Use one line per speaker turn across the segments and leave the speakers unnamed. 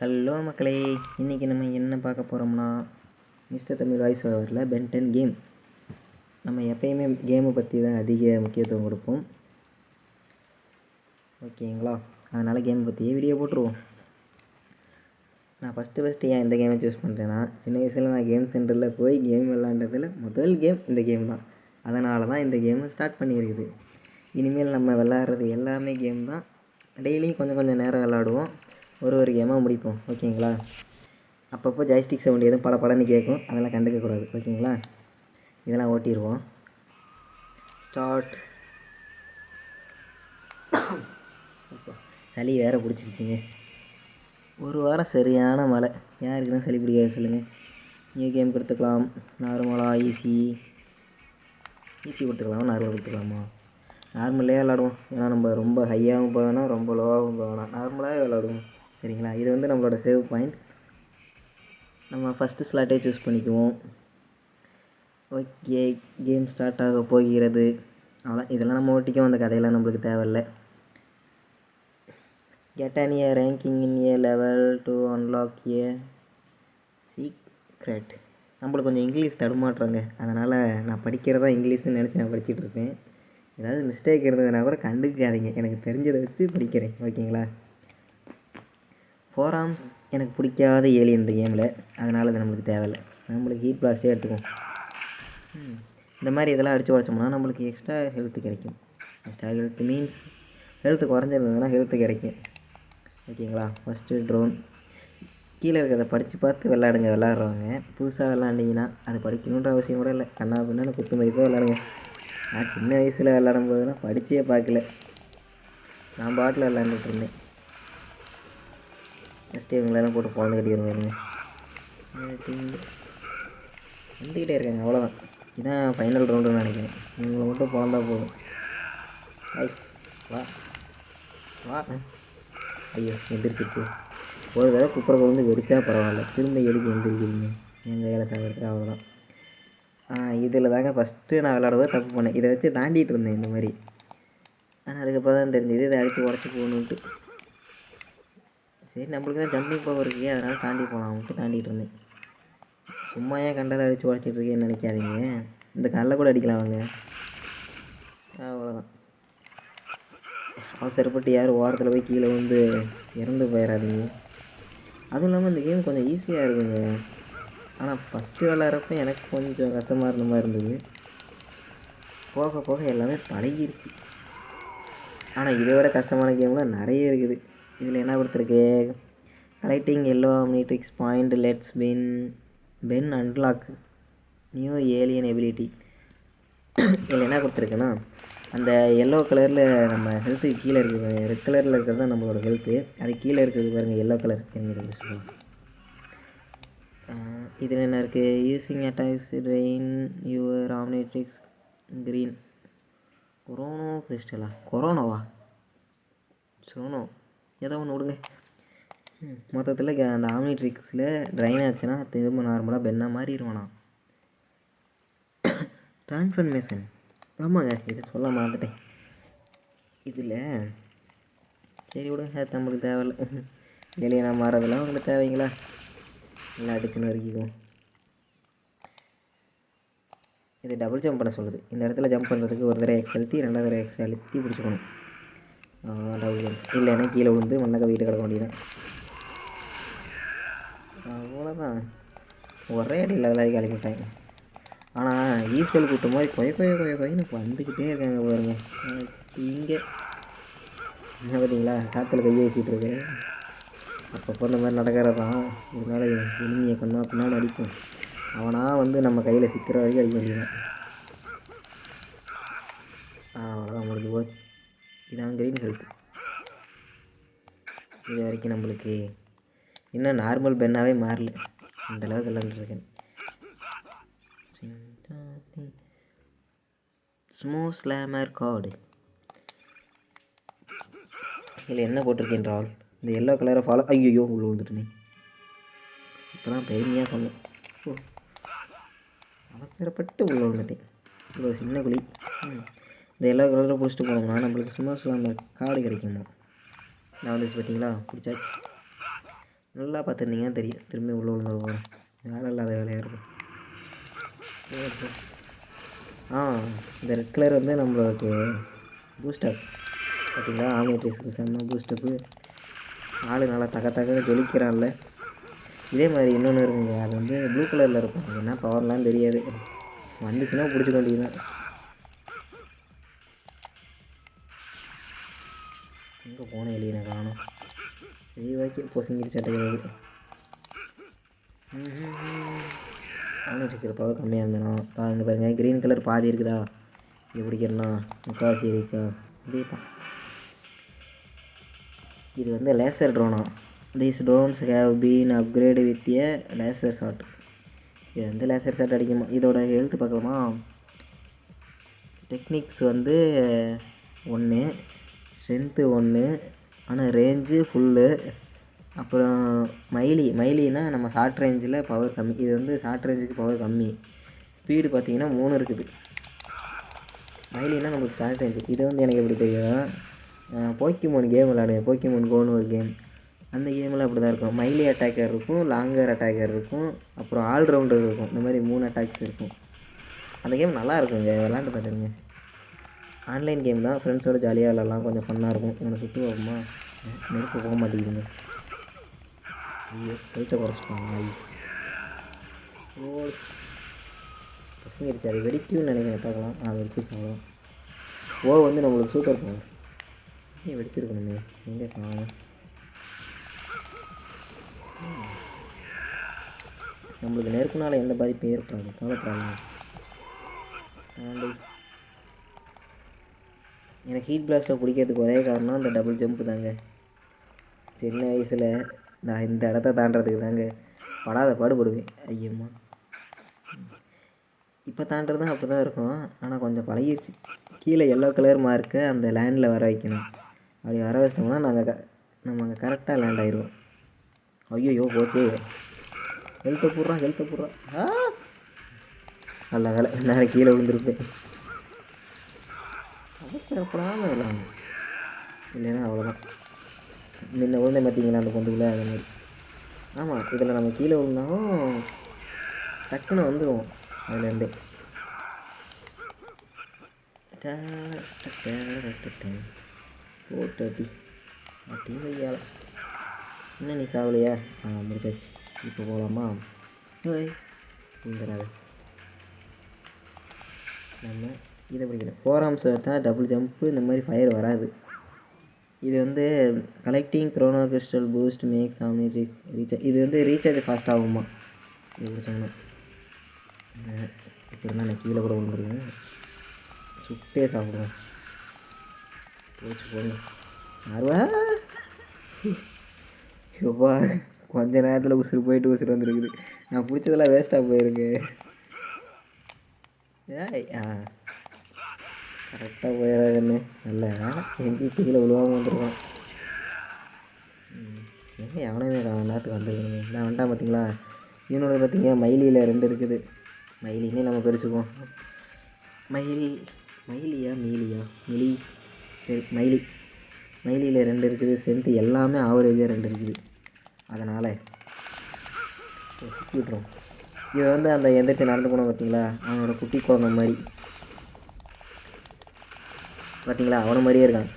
Hello மக்களே, இன்றைக்கி நம்ம என்ன பார்க்க போகிறோம்னா மிஸ்டர் தமிழ் வாய்ஸ் ஓவரில் பென் 10 கேம். நம்ம எப்பயுமே கேமை பற்றி தான் அதிக முக்கியத்துவம் கொடுப்போம், ஓகேங்களா? அதனால் கேமை பற்றியே வீடியோ போட்டுருவோம். நான் ஃபஸ்ட்டு ஏன் இந்த கேமை சூஸ் பண்ணுறேன்னா, சின்ன வயசில் நான் கேம் சென்டரில் போய் கேம் விளாண்டதில் முதல் கேம் இந்த கேம் தான். அதனால தான் இந்த கேமை ஸ்டார்ட் பண்ணியிருக்குது. இனிமேல் நம்ம விளாட்றது எல்லாமே கேம் தான். டெய்லியும் கொஞ்சம் நேரம் விளாடுவோம், ஒரு கேமாக முடிப்போம், ஓகேங்களா? அப்பப்போ ஜாய்ஸ்டிக் சவுண்ட் எதுவும் படன்னு கேட்கும், அதெல்லாம் கண்டுக்கக்கூடாது, ஓகேங்களா? இதெல்லாம் ஓட்டிடுவோம். ஸ்டார்ட். சளி வேறு பிடிச்சிருச்சிங்க. ஒரு வாரம் சரியான மழை. யாருக்கு தான் சளி பிடிக்காது சொல்லுங்கள்? நியூ கேம் கொடுத்துக்கலாம். நார்மலாக ஈஸி கொடுத்துக்கலாமா, நார்மல் கொடுத்துக்கலாமா? நார்மலே விளாடுவோம். ஏன்னா நம்ம ரொம்ப ஹையாகவும் போவேணாம், ரொம்ப லோவாகவும் போவேணாம், நார்மலாகவே விளாடுவோம், சரிங்களா? இது வந்து நம்மளோட சேவ் பாயிண்ட். நம்ம ஃபஸ்ட்டு ஸ்லாட்டே சூஸ் பண்ணிக்குவோம். ஓகே, கேம் ஸ்டார்ட் ஆக போகிறது. அவ்வளோ, இதெல்லாம் நம்ம ஓட்டிக்குவோம், அந்த கதையெல்லாம் நம்மளுக்கு தேவையில்லை. Get an A ranking in A level to unlock A secret. நம்மளுக்கு கொஞ்சம் இங்கிலீஷ் தடுமாட்டுறாங்க, அதனால் நான் படிக்கிறதா இங்கிலீஷ்னு நினச்சி நான் படிச்சுட்டு இருப்பேன். ஏதாவது மிஸ்டேக் இருந்ததுன்னா கூட கண்டுக்காதீங்க, எனக்கு தெரிஞ்சதை வச்சு படிக்கிறேன், ஓகேங்களா? ஃபோராம்ஸ் எனக்கு பிடிக்காத ஏலியன் இந்த கேமில், அதனால் அது நம்மளுக்கு தேவையில்லை. நம்மளுக்கு ஹீட் பிளாஸ்டே எடுத்துக்கும். இந்த மாதிரி இதெல்லாம் அடித்து உடச்சோம்னா நம்மளுக்கு எக்ஸ்ட்ரா ஹெல்த்து கிடைக்கும். எக்ஸ்ட்ரா ஹெல்த் மீன்ஸ் ஹெல்த்து குறைஞ்சிருந்ததுன்னா ஹெல்த்து கிடைக்கும், ஓகேங்களா? First drone. கீழே இருக்கிறத படித்து பார்த்து விளாட்றவங்க புதுசாக விளாண்டிங்கன்னா அது படிக்கணுன்ற அவசியம் கூட இல்லை. கண்ணா பின்னா குத்து மதிப்பாக விளாடுங்க. நான் சின்ன வயசில் விளாடும் போதெல்லாம் படித்தே பார்க்கல, நான் பாட்டில் விளாண்டுட்டு இருந்தேன். ஃபஸ்ட்டு இவங்களெல்லாம் போட்டு பொழந்து கட்டிடுவாருங்க. வந்துக்கிட்டே இருக்காங்க, அவ்வளோதான். இதுதான் ஃபைனல் ரவுண்டுன்னு நினைக்கிறேன். இவங்களை மட்டும் பொழந்தா போதும். வா வா. ஐயோ, எந்திரிச்சிருச்சு. ஒரு தடவை குப்பரை வந்து வெடிச்சா பரவாயில்ல, திரும்ப எதுக்கு எந்திரிக்கிறீங்க? எங்கள் வேலை சாகிறதுக்கு, அவ்வளோதான். இதில் தாங்க ஃபஸ்ட்டு நான் விளாடும்போது தப்பு பண்ணேன். இதை வச்சு தாண்டிகிட்டு இருந்தேன் இந்த மாதிரி. ஆனால் அதுக்கப்புறம் தான் தெரிஞ்சது இதை அடித்து உடச்சி போகணுன்ட்டு. சரி, நம்மளுக்கு தான் ஜம்பிங் பவர் இருக்குது, அதனால் தாண்டி போகலாம்ட்டு தாண்டிகிட்டு இருந்தேன். சும்மா ஏன் கண்டதை அடித்து உடச்சிட்டு இருக்கேன்னு நினைக்காதீங்க, இந்த கல்லை கூட அடிக்கலாம் அவங்க, அவ்வளோதான். அவசரப்பட்டு யாரும் ஓரத்தில் போய் கீழே வந்து இறந்து போயிடாதீங்க. அதுவும் இல்லாமல் இந்த கேம் கொஞ்சம் ஈஸியாக இருக்குங்க. ஆனால் ஃபஸ்ட்டு விளாட்றப்ப எனக்கு கொஞ்சம் கஷ்டமாக இருந்த மாதிரி இருந்தது. போக போக எல்லாமே பழகிருச்சு. ஆனால் இதை விட கஷ்டமான கேம்லாம் நிறைய இருக்குது. இதில் என்ன கொடுத்துருக்கு? Collecting yellow Omnitrix point lets Ben unlock new alien ability. இதில் என்ன கொடுத்துருக்குன்னா, அந்த எல்லோ கலரில் நம்ம ஹெல்த்துக்கு கீழே இருக்குது, ரெட் கலரில் இருக்கிறது தான் நம்மளோட ஹெல்த்து, அது கீழே இருக்கிறது பாருங்கள், எல்லோ கலர். இதில் என்ன இருக்குது? Using attacks train your Omnitrix green chrono கிறிஸ்டலா, கொரோனோவா சோனோ ஏதோ ஒன்று விடுங்க. மொத்தத்தில் அந்த ஆம்னிட்ரிக்ஸில் ட்ரைன் ஆச்சுன்னா திரும்ப நார்மலாக பென்னாக மாறிடுவானா. ட்ரான்ஸ்ஃபர்மேஷன், ஆமாங்க, இது சொல்ல மறந்துட்டேன். இதில் சரி விடுங்க, நம்மளுக்கு தேவையில்லை. ஏலியனா மாறதெல்லாம் உங்களுக்கு தேவைங்களா? எல்லாம் அடிச்சுன்னு வரைக்கும். இது டபுள் ஜம்ப் பண்ண சொல்லுது. இந்த இடத்துல ஜம்ப் பண்ணுறதுக்கு ஒரு தடவை எக்ஸ் அழுத்தி, ரெண்டாவது தடவை எக்ஸ் அழுத்தி பிடிச்சிக்கணும். Double jump. இல்லைன்னா கீழே விழுந்து மண்ணக்க வீட்டு கிடக்க வேண்டியதான், அவ்வளோதான். ஒரே அடி லெவலாகி கிளம்பிட்டாங்க. ஆனால் ஈசல் கூட்டம் மாதிரி கொயன்னு வந்துக்கிட்டே இருக்காங்க பாருங்க. இங்கே என்ன பார்த்தீங்களா, காற்றுல கையை வீசிகிட்டு இருக்கு. அப்பப்போ இந்த மாதிரி நடக்கிறதான். இதனால இனிமையை கண்ணா பின்னாடி அடிக்கும். அவனாக வந்து நம்ம கையில் சிக்கிற வரைக்கும் அடிக்க வேண்டியதான். அவ்வளோதான், முடிஞ்சு போச்சு. இதான் க்ரீன் ஹெல்த். இது வரைக்கும் நம்மளுக்கு இன்னும் நார்மல் பென்னாகவே மாறல, அந்தளவுக்கு விளாண்டுருக்கேன். ஸ்மோ ஸ்லாமர் கார்டு. இதில் என்ன போட்டிருக்கேன்றால், இந்த எல்லோ கலரை ஃபாலோ. ஐயோ, உள்ள வந்துட்டுனே. இப்போ தான் பெருமையாக சொன்னேன். அவசரப்பட்டு உள்ள வந்துட்டேன். இவ்வளோ சின்ன குழி. இந்த எல்லோ கலரில் பிடிச்சிட்டு போனோம்னா நம்மளுக்கு ஸ்மோ ஸ்லாமர் கார்டு கிடைக்குமா. நான் வந்துச்சு பார்த்தீங்களா, பிடிச்சாச்சு. நல்லா பார்த்துருந்தீங்கன்னா தெரியும். திரும்பி உள்ளே விழுந்துட போகிறேன். வேலை இல்லாத வேலையாக இருக்கும். இந்த ரெட் கலர் வந்து நம்மளுக்கு பூஸ்டப் பார்த்தீங்களா? ஆம்னிட்ரிக்ஸுக்கு செம்ம பூஸ்டப்பு. ஆள் நல்லா தக்கன்னு ஜொலிக்கிறான்ல. இதே மாதிரி இன்னொன்று இருக்குங்க. அது வந்து ப்ளூ கலரில் இருக்கும். அது என்ன பவர்லாம் தெரியாது. வந்துச்சுன்னா பிடிச்சிக்க வேண்டியதுதான். எங்கே போன வெளியே நான் காணும். சரி ஓகே, பொசுங்கிட்டு சட்டைகிறது. ஆம்னிட்ரிக்ஸில் பவர் கம்மியாக இருந்தேனா பாருங்கள். க்ரீன் கலர் பாதி இருக்குதா? இது பிடிக்கிறேன்னா முக்கால்வாசி ரீச்சா? இதே தான். இது வந்து லேசர் ட்ரோனா. These drones have been upgrade with a laser shot. இது வந்து லேசர் ஷாட் அடிக்குமா? இதோட ஹெல்த் பார்க்கலாமா? டெக்னிக்ஸ் வந்து 1, ஸ்ட்ரென்த்து 1, ஆனால் ரேஞ்சு ஃபுல்லு. அப்புறம் மைலினா நம்ம ஷார்ட் ரேஞ்சில் பவர் கம்மி. இது வந்து ஷார்ட் ரேஞ்சுக்கு பவர் கம்மி. ஸ்பீடு பார்த்திங்கன்னா 3 இருக்குது. மைலினா நம்மளுக்கு ஷார்ட் ரேஞ்சு. இது வந்து எனக்கு எப்படி தெரியும், போக்கிமோன் கேம் விளாடுவேன். போக்கிமோன் கோன்னு ஒரு கேம். அந்த கேமில் அப்படி தான் இருக்கும். மைலி அட்டாக்கர் இருக்கும், லாங்கர் அட்டாக்கர் இருக்கும், அப்புறம் ஆல்ரவுண்டர் இருக்கும். இந்த மாதிரி 3 அட்டாக்ஸ் இருக்கும். அந்த கேம் நல்லா இருக்குங்க, விளாண்டு பார்த்துருங்க. ஆன்லைன் கேம் தான், ஃப்ரெண்ட்ஸோடு ஜாலியாக விளாட்லாம். கொஞ்சம் ஃபன்னாக இருக்கும். இவனை சுற்றி போகுமா? நெருப்பு போக மாட்டேங்குதுங்க. ஐயோ, கைத்தை குறைச்சிப்பாங்க. ஓ பசங்கிருச்சு. அது வெடிக்கும்னு நினைக்கிறேன். பார்க்கலாம். வெடிச்சிருச்சாங்களோ? ஓ வந்து நம்மளுக்கு சூப்பர் பவர். வெடிச்சிருக்கணுமே, எங்கே காணும்? நம்மளுக்கு நெருப்புனால எந்த பாதிப்பும் ஏற்படாது, கவலைப்படாது. எனக்கு ஹீட் பிளாஸ்ட்டை பிடிக்கிறதுக்கு ஒரே காரணம் அந்த டபுள் ஜம்ப்பு தாங்க. சின்ன வயசில் நான் இந்த இடத்த தாண்டறதுக்கு தாங்க படாத பாடுபடுவேன். ஐயம்மா, இப்போ தாண்டறது தான் அப்படி தான் இருக்கும். ஆனால் கொஞ்சம் பழகிடுச்சு. கீழே எல்லோ கலர் மார்க்கை அந்த லேண்டில் வர வைக்கணும். அப்படி வர வச்சிட்டோம்னா நம்ம அங்கே கரெக்டாக லேண்ட் ஆயிடுவோம். ஐயோ போச்சு. ஹெல்த்தை போடுறான். நல்ல வேலை, நேரம் கீழே விழுந்துருப்பேன். அவசரப்படாமல் விளாடணும், இல்லைன்னா அவ்வளோதான். முன்ன விழுந்தேன் பார்த்தீங்களா அந்த பொந்துக்குள்ளே, அது மாதிரி. ஆமாம், இதில் நம்ம கீழே விழுந்தாலும் டக்குன்னு வந்துடுவோம் அதுலேருந்தே. போட்டு அட்டி வையால. இன்னும் நீ சாவலையா? முடிச்சாச்சு. இப்போ போகலாமா? விழுந்துடாது. நம்ம இதை பிடிக்கணும். 4 ஆர்ம்ஸ் எடுத்தால் டபுள் ஜம்ப்பு, இந்த மாதிரி ஃபயர் வராது. இது வந்து collecting chrono crystal boost max Omnitrix recharge. இது வந்து ரீசார்ஜ் ஃபாஸ்ட் ஆகுமா இது பிடிச்சோம்னா? இப்போ இருந்தால் நான் கீழே கூட விழுந்துருவேன். சுட்டே சாப்பிடுவேன். போச்சு போங்க. எப்பா, கொஞ்ச நேரத்தில் உசுறு போயிட்டு உசுறு வந்துருக்குது. நான் பிடிச்சதெல்லாம் வேஸ்ட்டாக போயிருக்கு. கரெக்டாக போயிடாதுன்னு நல்ல வேலை. எங்கேயும் கீழே விழுவாமல் வந்துருக்கான். எங்கே எவனையுமே நேரத்துக்கு வந்துருக்கணுமே. நான் வந்துட்டான் பார்த்தீங்களா? இவனோட பார்த்தீங்க மைலியில் 2 இருக்குது. மைலின்னே நம்ம பிரிச்சுக்குவோம். மைலியா மிலி, சரி மைலியில் 2 இருக்குது. ஸ்ட்ரென்த்து எல்லாமே ஆவரேஜாக 2 இருக்குது. அதனால் சுற்றி விட்ருவோம். இவன் வந்து அந்த எந்திரிச்சு நடந்து போனோம் பார்த்தீங்களா, அவனோட குட்டி குழந்தை மாதிரி. பார்த்தீங்களா, அவனை மாதிரியே இருக்கான்.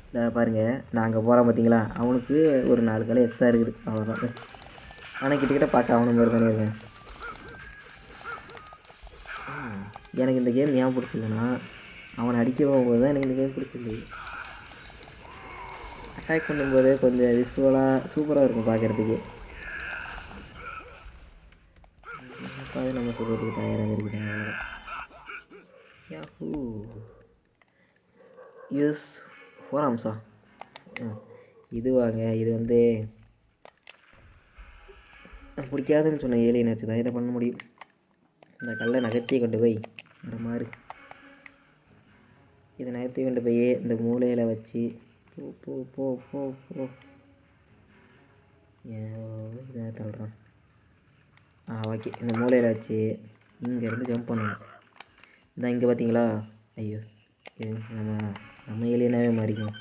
இதை பாருங்கள், நான் அங்கே போகிறேன் பார்த்தீங்களா, அவனுக்கு ஒரு 4 கால் எக்ஸ்ட்ரா இருக்குது, அவ்வளோதான். ஆனால் கிட்டக்கிட்ட பார்க்க அவனை மாதிரி தானே இருக்கேன். எனக்கு இந்த கேம் ஏன் பிடிச்சதுன்னா, அவனை அடிக்க போகும்போது தான் எனக்கு இந்த கேம் பிடிச்சிருந்தது. அட்டாக் பண்ணும்போது கொஞ்சம் விசுவலாக சூப்பராக இருக்கும் பார்க்குறதுக்கு. அது நம்ம சொல்கிறதுக்கு தயாராக இருக்குது. Yahoo use 4 ஆர்ம்ஸா? இதுவாங்க, இது வந்து பிடிக்காதுன்னு சொன்ன ஏலியன் வச்சு தான் இதை பண்ண முடியும். இந்த கல்லை நகர்த்தி கொண்டு போய் இந்த மாதிரி இதை நகர்த்தி கொண்டு போய் இந்த மூலையில் வச்சு போ போ போ போ இதை தள்ளுறான். ஓகே, இந்த மூலையில் வச்சு இங்கேருந்து ஜம்ப் பண்ணணும். இந்த இங்கே பார்த்தீங்களா? ஐயோ, நம்ம ஏலியனாகவே மாறிக்கும்.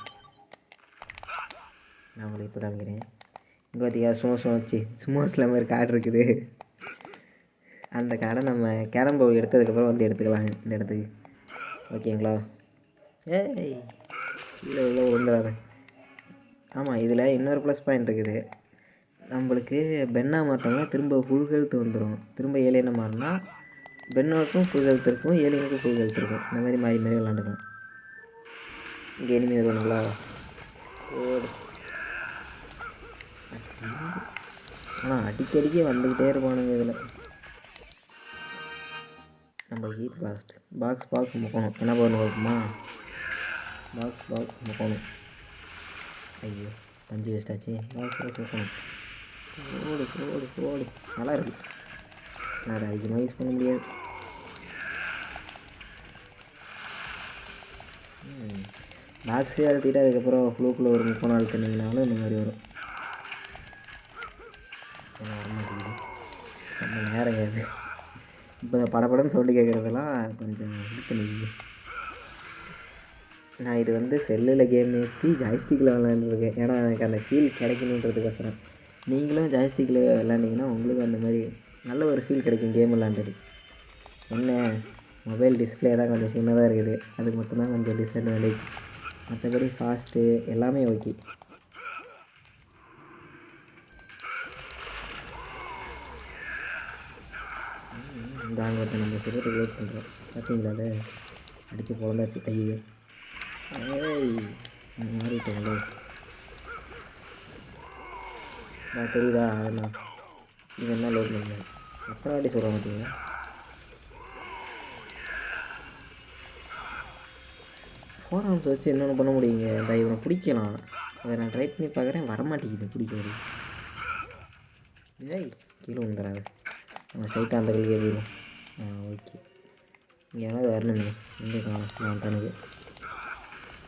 நான் உங்களுக்கு இப்போ காமிக்கிறேன். இங்கே பார்த்தியா சுமோஸில் மாதிரி கார்டு இருக்குது. அந்த கார்டை நம்ம கேரம் எடுத்ததுக்கப்புறம் வந்து எடுத்துக்கலாம் இந்த இடத்துக்கு. ஓகேங்களா? ஏய் கீழே உள்ள விழுந்துடாத. ஆமாம், இதில் இன்னொரு ப்ளஸ் பாயிண்ட் இருக்குது. நம்மளுக்கு பென்னா மாட்டோம்னா திரும்ப ஃபுல் ஹெல்த் வந்துடும். திரும்ப ஏலியனை மாறினா பென்னோருக்கும் ஃபுல் ஹெல்த் இருக்கும், ஏலியனுக்கும் ஃபுல் ஹெல்த் இருக்கும். இந்த மாதிரி மாறி மாறி விளாண்டுக்கலாம். இங்கே இனிமே வருவாங்களா? ஆனால் அடிக்கடிக்கே வந்துக்கிட்டே இருப்பானுங்க இதில். நம்ம ஹீட் பாக்ஸ் முக்கணும். என்ன பண்ணணும் பார்ப்போமா? பாக்ஸ் முக்கணும். ஐயோ பஞ்சு வேஸ்டாச்சு. பாக்ஸ் முக்கணும். ஓடு நல்லா இருக்கு. நான் அதை அதிகமாக யூஸ் பண்ண முடியாது. பாக்ஸே அழுத்திட்டு அதுக்கப்புறம் ஃப்ளூக்கில் ஒரு 30 நாள் தண்ணிங்கனாலும் இந்த மாதிரி வரும். வரமாட்டேங்குது, ரொம்ப நேரம் கேது. இப்போ படப்படன்னு சவுண்டு கேட்குறதெல்லாம் கொஞ்சம் இது பண்ணிக்கிது. நான் இது வந்து செல்லில் கேம் ஏற்றி ஜாய்ஸ்டிக்கில் விளாண்டுருக்கேன். ஏன்னா எனக்கு அந்த ஃபீல் கிடைக்கணுன்றதுக்கோசரம். நீங்களும் ஜாய்ஸ்டிக்கில் விளாண்டிங்கன்னா உங்களுக்கு அந்த மாதிரி நல்ல ஒரு ஃபீல் கிடைக்கும் கேம் விளாண்டது. என்ன மொபைல் டிஸ்பிளே தான் கொஞ்சம் சின்னதாக இருக்குது, அது மட்டும்தான் கொஞ்சம் டிஸ்அட்வான்டேஜ். மற்றபடி ஃபாஸ்ட்டு எல்லாமே ஓகே. இந்த ஆங்கத்தை நம்ம சிறுத்தை க்ளோஸ் பண்ணுறோம். பார்த்தீங்களா? அதை அடித்து பொழந்தாச்சு. ஐயோ மாறிட்டோங்களோ. நான் தெரியுதா? நான் இது என்ன லோட் பண்ணல. எத்தனை வாட்டி சொல்ல மாட்டீங்க? ஃபோர் ஆர்ம்ஸ் வச்சு என்னென்ன பண்ண முடியுங்க? இந்த இவனை பிடிக்கலாம். அதை நான் ட்ரை பண்ணி பார்க்குறேன், வரமாட்டேங்குது பிடிக்கிறது. ஏய் கீழே வந்துடாது. நம்ம ஸ்ட்ரைட்டாக அந்த கல்வியே போயிடும். ஓகே, இங்கே ஏதாவது வரணுமே. எங்கே காணும் தனக்கு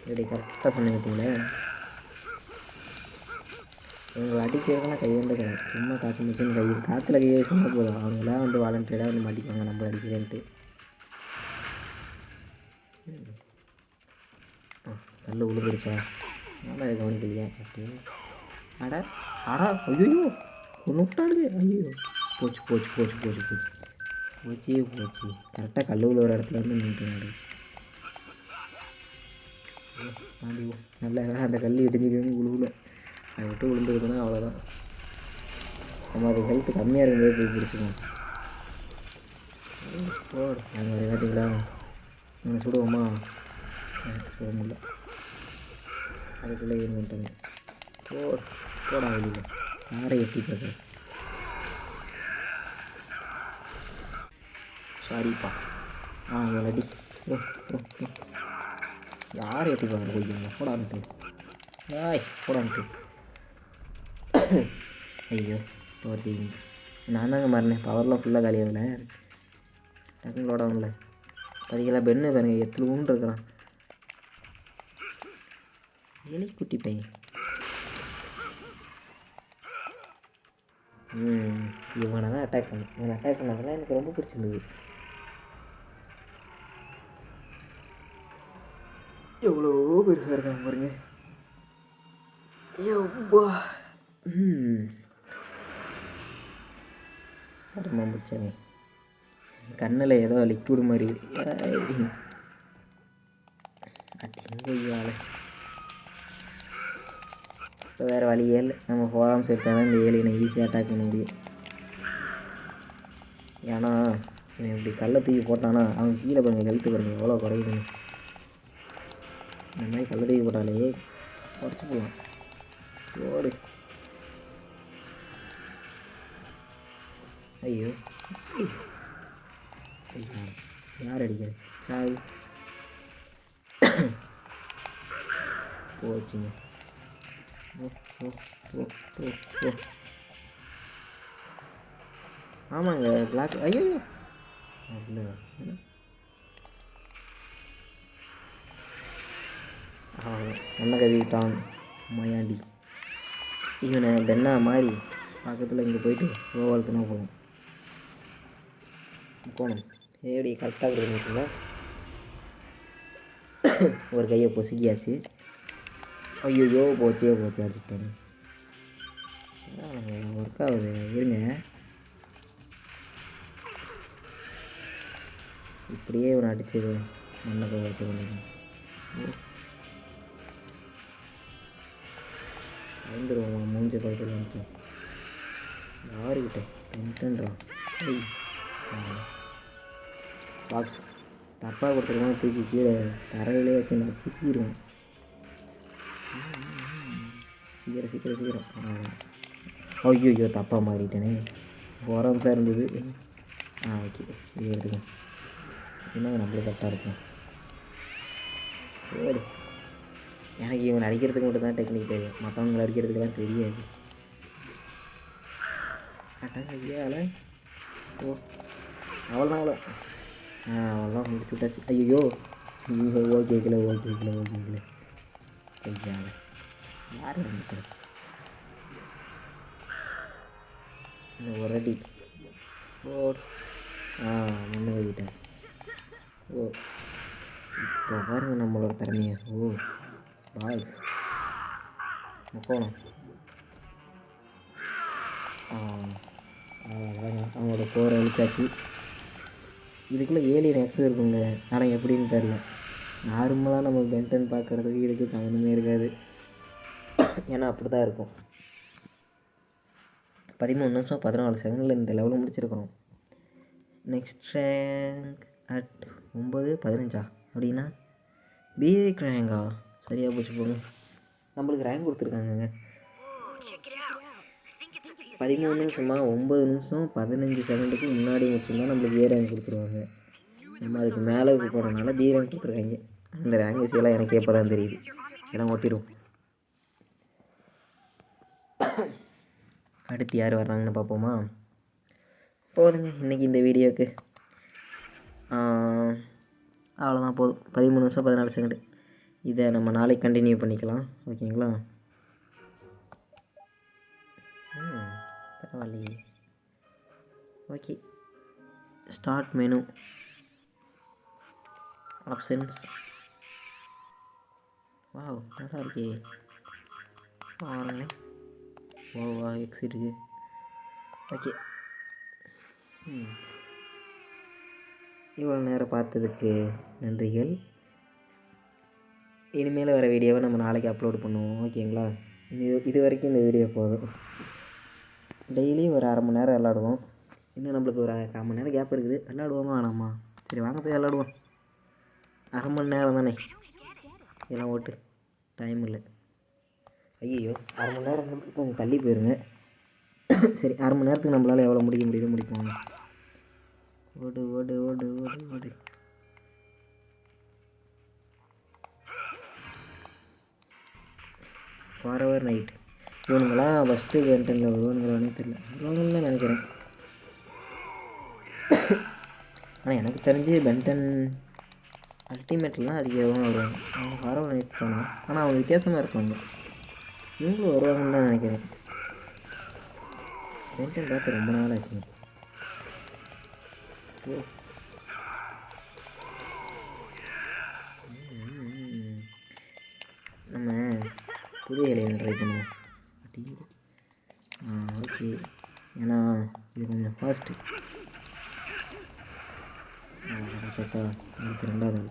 இப்படி கரெக்டாக சொன்னீங்க. பார்த்தீங்களா? இவங்களை அடிக்கிறதுலாம் கையேண்டு கிடையாது. சும்மா காற்று மட்டும் காற்றுல கையை சொன்னால் போதும். அவங்களாம் வந்து வாலண்டியராக வந்து மாட்டிக்குவாங்க நம்ம அடிக்கிறேன்ட்டு. கல் விழுந்துருச்சா? ஆனால் அதை கவனிக்கலையா? அடா ஐயோ ஒன்று விட்டாடுது. ஐயோ போச்சு. கரெக்டாக கல் விழுற இடத்துல இருந்து நின்றுனாடு. நல்ல அந்த கல் இடிஞ்சிக்கணும் உழுவுல. அதை விட்டு விழுந்துருக்குன்னா அவ்வளோதான். நம்ம அது ஹெல்த்து கம்மியாக இருக்கும்போது போய் பிடிச்சிக்கணும். நாங்கள் வரை காட்டிங்களா? நாங்கள் சுடுவோமா? சுட முடியல. அதுக்குள்ளே ஏன் பண்ணிட்டாங்க. போடா வெளியில் யாரை எட்டி பார்க்குறேன். சாரிப்பா. இவ்வளோ அடி. யாரை எட்டி பார்க்குற போய்க்குங்க. போடான்ட்டு போடான்ட்டு. ஐயோ பார்த்தீங்க, நான் தாங்க மாறினேன். பவர்லாம் ஃபுல்லாக காலியாகல. டக்குங்களோட அவங்கள பார்த்தீங்களா? பெண்ணு பாருங்க எத்தனை இருக்கிறான். எலிக்குட்டி பையன். இவனை தான் அட்டாக் பண்ணேன். இவனை அட்டாக் பண்ணதெல்லாம் எனக்கு ரொம்ப பிடிச்சிருந்தது. எவ்வளோ பெருசாக இருக்காங்க பாருங்க. கருமா பிடிச்சனே. கண்ணில் ஏதோ லிக்விடு மாதிரி இப்போ வேறு வழியே இல்லை. நம்ம ஃபோராம்ஸ் எடுத்தால் தான் இந்த ஏலியனை ஈஸியாக அட்டாக் பண்ண முடியும். ஏன்னா இவன் இப்படி கல்லை தூக்கி போட்டானா அவன் கீழே பாருங்க ஹெல்த்து பாருங்க எவ்வளோ குறையுதுன்னு. இந்த மாதிரி கல்லை தூக்கி போட்டாலே குறைச்சி போகலாம். ஓடு. ஐயோ யார் அடிக்கிறது? சாய் போச்சுங்க. ஆமாங்க பிளாக். ஐயோ என்ன கவிட்டான் மயாண்டி. இவனை பெண்ணா மாதிரி பக்கத்தில் இங்கே போயிட்டு ஓவரத்துனா போகும். போகணும் எப்படி கரெக்டாக இருக்குங்க. ஒரு கையை பொசுக்கியாச்சு. ஐயோ போச்சே அடிச்சுட்டாங்க. ஒர்க் ஆகுது இருங்க. இப்படியே இவனை அடிச்சது மண்ணை போய் வச்சு பயந்துருவோமா மூஞ்சி பழத்தில் வந்துட்டு யாருக்கிட்ட டென்ட்டுன்றான். பாக்ஸ் தப்பாக கொடுத்துருக்கோம் தூக்கி கீழே தரையிலே வச்சு நான் சிக்கிடுவேன். சீக்கிரம் சீக்கிரம் சீக்கிரம். ஐயோ தப்பாக மாறிட்டேனே. உரம் தான் இருந்தது. ஓகே இது எடுத்துக்கோம். இன்னும் நம்மளுக்கு கரெக்டாக இருக்கும். ஓடு. எனக்கு இவன் அடிக்கிறதுக்கு மட்டும் தான் டெக்னிக் தெரியும், மற்றவங்களை அடிக்கிறதுக்கெல்லாம் தெரியாது. ஐயால ஓ அவ்வளோதான் அவ்வளோ அவ்வளோதான் முடிச்சு விட்டாச்சு. ஐயோ ஓகேக்கல ஐயால யார் வந்துட்டு ஒரு அடி ஓ முன்னே ஓடிட்டேன். ஓ இப்போ பாருங்க நம்மளோட திறமையை. ஓ பாய் முக்கோணம். அவங்களோட போரை அழிச்சாச்சு. இதுக்குள்ளே ஏலியன் எக்ஸ் இருக்குங்க. ஆனால் எப்படின்னு தெரில. நார்மலாக நம்ம பென்டன் பார்க்குறதுக்கு இதுக்கு சம்மந்தமே இருக்காது. ஏன்னா அப்படி தான் இருக்கும். 13 நிமிஷம் 14 செகண்டில் இந்த லெவலில் முடிச்சிருக்கிறோம். நெக்ஸ்ட் ரேங்க் அட் 9-15 அப்படின்னா பிஏக்கு ரேங்கா சரியாக போச்சு போங்க. நம்மளுக்கு ரேங்க் கொடுத்துருக்காங்கங்க. 13 நிமிஷமா 9 நிமிஷம் 15 செகண்டுக்கு முன்னாடி முடிச்சுருந்தா நம்மளுக்கு ஏ ரேங்க் கொடுத்துருவாங்க. நம்ம அதுக்கு மேலே போகிறதுனால பி ரேங்க் கொடுத்துருக்காங்க. அந்த ரேங்க் விஷயம்லாம் எனக்கு எப்போ தான் தெரியுது. எல்லாம் ஓட்டிடும். அடுத்து யார் வர்றாங்கன்னு பார்ப்போமா. போதுங்க இன்றைக்கி இந்த வீடியோவுக்கு அவ்வளோதான் போதும். 13 நிமிஷம் 14 செகண்டு. இதை நம்ம நாளைக்கு கண்டினியூ பண்ணிக்கலாம். ஓகேங்களா? பரவாயில்லையே. Okay start menu options. Wow நல்லா இருக்கே. வாங்களேன். ஓவா எக்ஸிட் இருக்கு. ஓகே இவ்வளோ நேரம் பார்த்ததுக்கு நன்றிகள். இனிமேல் வர வீடியோவை நம்ம நாளைக்கு அப்லோட் பண்ணுவோம். ஓகேங்களா? இது வரைக்கும் இந்த வீடியோ போதும். டெய்லியும் ஒரு 1/2 மணி நேரம் விளாடுவோம். இன்னும் நம்மளுக்கு ஒரு 1/4 மணி நேரம் கேப் இருக்குது. விளாடுவோமா வேணாமா? சரி வாங்க போய் விளாடுவோம். 1/2 மணி நேரம் தானே இதெல்லாம் ஓட்டு. டைம் இல்லை. ஐயோ 1/2 மணி நேரம் கொஞ்சம் தள்ளி போயிருங்க. சரி 1/2 மணி நேரத்துக்கு நம்மளால் எவ்வளோ முடிக்க முடியுதோ முடிப்போம். ஓடு ஓடு ஓடு ஓடு ஓடு. Forever night. இவனுங்களாம் ஃபஸ்ட்டு பென்டனில் வருவானுங்களானே தெரியல. வருவாங்கன்னு தான் நினைக்கிறேன். ஆனால் எனக்கு தெரிஞ்சு பென்டன் அல்டிமேட்லாம் அதிகமாக வருவாங்க. அவங்க ஃபார்எவர் நைட் தானே. ஆனால் அவங்க வித்தியாசமாக இருப்பாங்க. இவங்களும் வருவாங்கன்னு தான் நினைக்கிறேன். பென்டன் பார்த்து ரொம்ப நாள் ஆச்சு. ஓ நம்ம புது வேலையை ட்ரை பண்ணுவோம். ஓகே ஏன்னா இது கொஞ்சம் ஃபாஸ்ட்டு. அடுத்து 2வது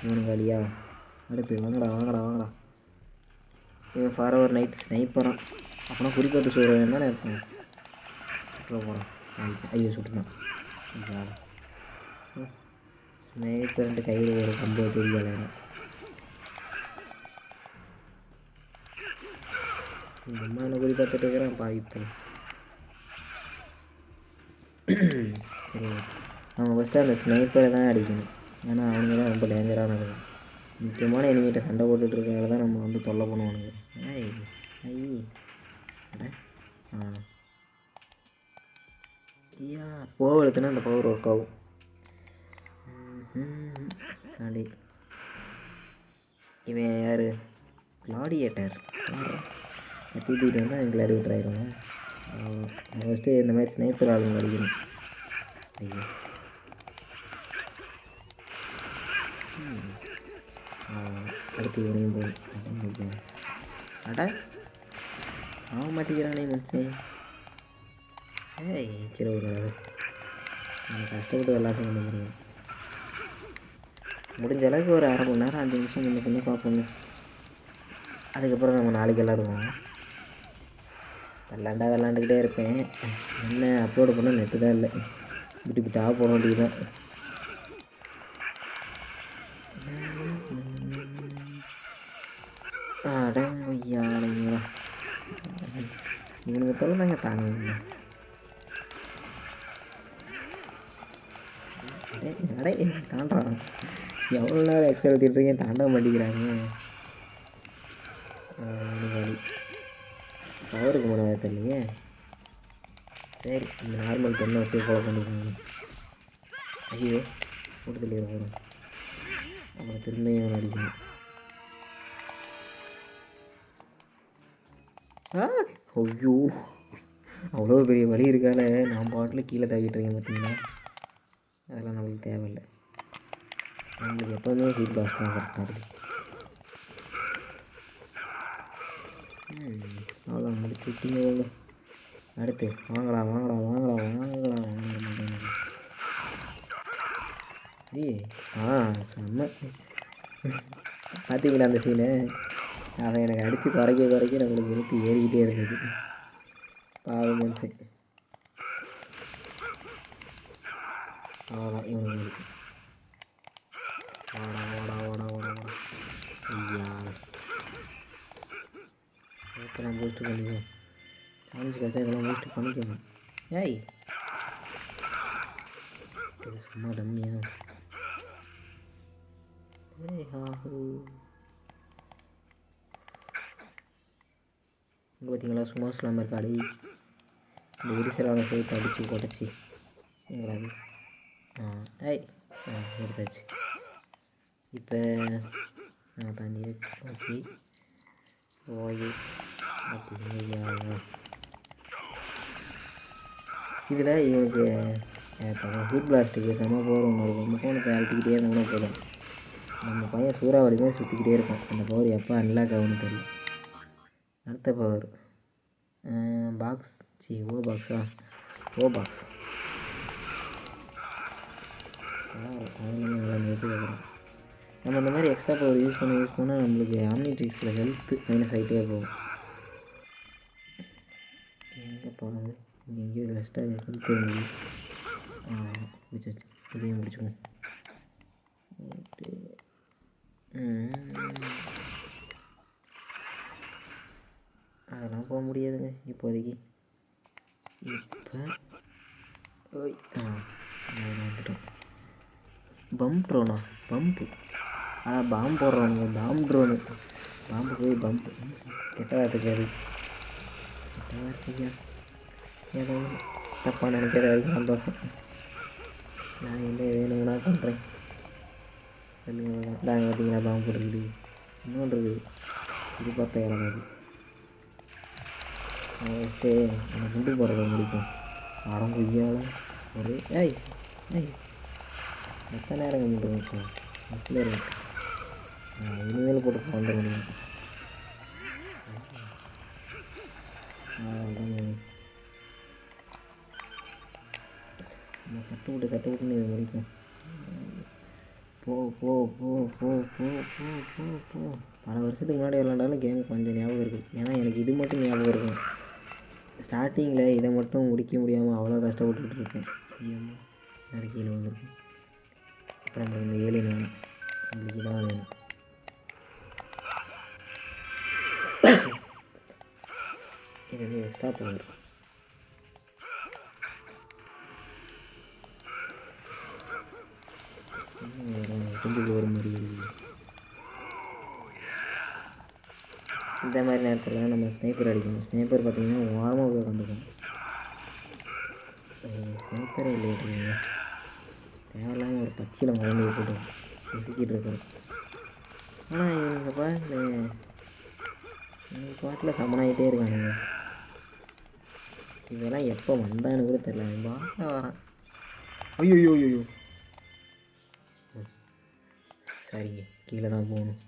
இவனுங்க அலியா. அடுத்து வாங்கடா வாங்கடா வாங்கடா. இவன் ஃபார்எவர் நைட் ஸ்னைப்பரான். அப்படின்னா குறிப்பாட்டு சொல்கிறேன் தானே இருப்பான். சுற்றுலா போகிறான். ஐயோ சுட்டுனான். ஸ்னைப்பர்ன்ட்டு கையில் ஒரு கம்பு தெரியல. இந்த அம்மா என்ன குறி பார்த்துட்டு இருக்கிறான் பாவிப்பேன். சரி அவங்க ஃபஸ்ட்டு அந்த ஸ்னைப்பரை தான் அடிக்கணும். ஏன்னா அவங்க தான் ரொம்ப டேஞ்சரானது. முக்கியமான எனிமிகிட்ட சண்டை போட்டுட்ருக்கிறத தான் நம்ம வந்து தொல்லை பண்ணுவானுங்க. ஐயா ஓவர் எடுத்துனா அந்த பவர் ஒர்க் ஆகும். அப்படி இவன் யார்? கிளாடியேட்டர் கத்திட்டு வந்தால் கிளாடியேட்டர் ஆகிடுவாங்க. ஃபஸ்ட்டு இந்த மாதிரி ஸ்னைப்பர் ஆளுங்க அடிக்கணும். ஐயோ அடுத்து இவனையும் போய் அட ஆக மாட்டேங்கிறானே மனுஷன். ஏய் கீழே விடாது. நான் கஷ்டப்பட்டு விளாட்டு பண்ண முடியும். முடிஞ்ச அளவுக்கு ஒரு 1/2 மணி நேரம் 5 நிமிஷம் முன்ன பின்ன பார்ப்போங்க. அதுக்கப்புறம் நம்ம நாளைக்கு விளாடுவோம். விளாண்டுக்கிட்டே இருப்பேன். என்ன அப்லோடு பண்ண நெட்டு தான் இல்லை. விட்டு விட்டாக போட வேண்டியதுதான். அடங்கய்யாளைங்களா இவனுக்கு தொலை தாங்க தாங்க. அடே தாண்டான். எவ்வளோ நேரம் எக்ஸல் எழுதிட்டுருக்கேன், தாண்ட மாட்டேங்கிறாங்க. வழி பவருக்கு முன்னாடி தெரியலையே. சரி இந்த நார்மல் பெண்ணை வச்சு ஃபாலோ பண்ணிக்கோங்க. ஐயோ கூட்டத்தில் இருக்கணும். அப்புறம் திரும்பியும் அடிக்கணும். ஐயோ அவ்வளோ பெரிய வழி இருக்கால நான் பாட்டில் கீழே தவிட்டுருக்கேன் பார்த்தீங்களா. அதெல்லாம் நம்மளுக்கு தேவையில்லை. நம்மளுக்கு எப்போவுமே ஹீட் பாக்ஸ் தான் கரெக்டாக இருக்குது. அவ்வளோ முடிச்சு விட்டீங்க போங்க. அடுத்து வாங்கடா வாங்க மாட்டேங்க. செம்ம பார்த்தீங்களா அந்த சீனை. அவன் எனக்கு அடித்து குறைக்க நம்மளுக்கு இழுத்து ஏறிக்கிட்டே இருந்தது. பாவம் மனுஷன். அவ்வளோதான் இவனுக்கு. ஓடா ஐயா இதெல்லாம் பூஸ்ட் பண்ணிக்குவோம். சான்ஸ் கிடைச்சா இதெல்லாம் பூஸ்ட் பண்ணிக்கணும். ஏய் இது சும்மா டம்மியா. ஏய் ஹாஹூ இங்கே பார்த்தீங்களா சும்மா சொல்லாமல் இருக்காடி. இந்த விரிசலான சேர்த்து அடித்து கொடைச்சி எங்களாது. ஏய் எடுத்தாச்சு. இப்போ தண்ணி ஓகே ஓய் அப்படிங்க. இதில் இவனுக்கு ஹீட் பிளாஸ்ட்டுக்கு செம்ம பவர் ஒன்று இருக்கும். இந்த ஃபோனை அழுத்திக்கிட்டே இருந்தாங்கன்னா போதும் நம்ம பையன் சூறாவளி தான் சுற்றிக்கிட்டே இருக்கும். அந்த பவர் எப்போ அன்லாக் ஆகும்னு தெரியல. அடுத்த பவர் பாக்ஸ் ஓ பாக்ஸா பாக்ஸ் நல்லா நிறுத்தி வைக்கிறோம். நம்ம இந்த மாதிரி எக்ஸ்ட்ரா பவர் யூஸ் பண்ணால் நம்மளுக்கு ஆம்னிட்ரிக்ஸில் ஹெல்த்து மைனஸ் ஆகிட்டே போகும். எங்கே போகிறது இங்கே எங்கேயோ எக்ஸ்ட்ரா ஹெல்த்து இருந்தது. முடிச்சாச்சு. இதையும் முடிச்சுக்கோம். அதெல்லாம் போக முடியாதுங்க இப்போதைக்கு. இப்போ வந்துட்டோம். பம்ப் ட்ரோனா பம்பு பாம்பு போடுறவங்க பாம்பு ட்ரோனு பாம்பு போய் பம்பு கெட்ட வார்த்தைக்காது. கெட்ட வார்த்தைக்கா ஏதோ தப்பாக நினைக்கிற வரைக்கும் சந்தோஷம். நான் என்ன வேணும்னா பண்ணுறேன் சொல்லுங்க. நாங்கள் பார்த்தீங்களா பாம்பு போட்டுருக்குது. இன்னொன்று இருக்குது. இது பார்த்தா இறங்காது. ஃபஸ்ட்டு எனக்கு குண்டு போடுறத முடிக்கும். அடங்குய்யால் ஒரு எத்தனை நேரம் கும்பிட்டு பஸ்ஸில் இருக்கு. இனிமேல் போட்டு பண்ண முடியும். நம்ம சட்டு விட்டுன்னு இது முடிக்கும். போ போ போ போ போ போ போ போ பல வருஷத்துக்கு முன்னாடி விளாண்டாலும் கேம் கொஞ்சம் ஞாபகம் இருக்குது. ஏன்னா எனக்கு இது மட்டும் ஞாபகம் இருக்கும். ஸ்டார்டிங்கில் இதை மட்டும் முடிக்க முடியாமல் அவ்வளோ கஷ்டப்பட்டுக்கிட்டு இருக்கேன். அது கீழே வந்துருக்கு. இப்போ நம்மளுக்கு இந்த ஏலியன் வேணும். நம்மளுக்கு இதான் வேணும். இது வந்து எக்ஸ்ட்ரா பவர். கொஞ்சம் ஒரு மாதிரி இந்த மாதிரி நேரத்தில் நம்ம ஸ்னைப்பர் அடிக்கணும். ஸ்னைப்பர் பார்த்திங்கன்னா வாரமாக போய் கண்டுக்கணும். ஸ்னைப்பரே இல்லையா தேவையில்லாமல் ஒரு பச்சையில் குழந்தைய போட்டு சுற்றிக்கிட்டு இருக்கிறோம். ஆனால் இவங்க பாட்டில் பாட்டில் சமனாகிட்டே இருக்கானுங்க. இதெல்லாம் எப்போ வந்தான்னு கூட தெரியல. பாட்டில் வரான். ஐயோ சரிங்க கீழே தான் போகணும்.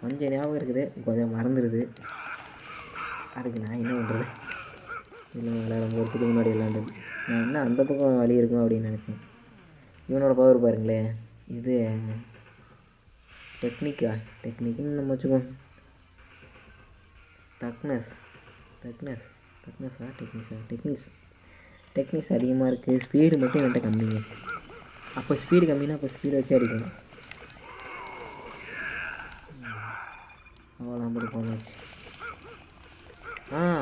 கொஞ்சம் ஞாபகம் இருக்குது, கொஞ்சம் மறந்துடுது. அதுக்கு நான் என்ன பண்ணுறது? இல்லை விளையாடும் வருஷத்துக்கு முன்னாடி விளையாண்டது. நான் என்ன அந்த பக்கம் வழி இருக்கும் அப்படின்னு நினச்சேன். இவனோட பவர் பாருங்களேன். இது டெக்னிக்குன்னு நம்ம வச்சுக்கோம். டெக்னிக்ஸ் அதிகமாக இருக்குது. ஸ்பீடு மட்டும் என்கிட்ட கம்மிங்க. அப்போ ஸ்பீடு கம்மினா அப்போ ஸ்பீடு வச்சு அடிக்கணும். அவ்வளோ அப்படி போனாச்சு.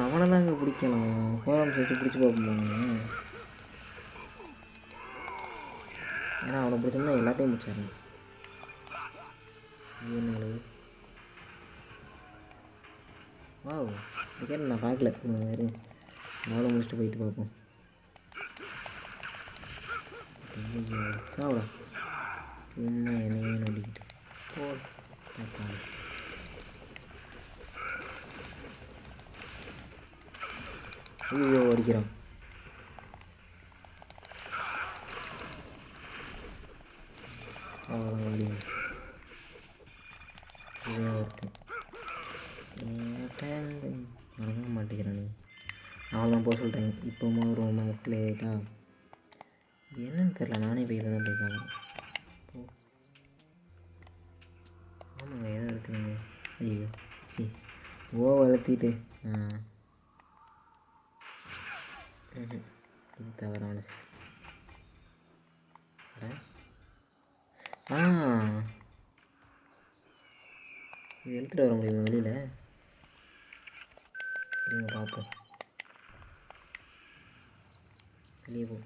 அவனை தான் அங்கே பிடிக்கலாம். ஃபோரம்ஸ் வச்சு பிடிச்சி பார்ப்போம். ஏன்னா அவனை பிடிச்சோம்னா எல்லாத்தையும் முடிச்சாரு. என்ன டிக்கெட் நான் பார்க்கல. வேறு அவ்வளோ முடிச்சுட்டு போயிட்டு பார்ப்போம். சாப்பிடா சும்மா என்னையே நோண்டிக்கிட்டு ஐயோ அடிக்கிறான். அவ்வளோ அடி மறக்க மாட்டேங்கிறானு. அவ்வளோதான் போக சொல்லிட்டாங்க. இப்போ ஒரு மேக்ஸில் ஆகிட்டா என்னன்னு தெரில. நானே போய் தான் போய் பார்க்குறேன். ஆமாங்க ஏதோ இருக்குங்க. ஐயோ வளர்த்திட்டு இது தவறான இது எடுத்துகிட்டு வர முடியுமா வெளியில்? இருங்க பார்ப்போம். வெளியே போ.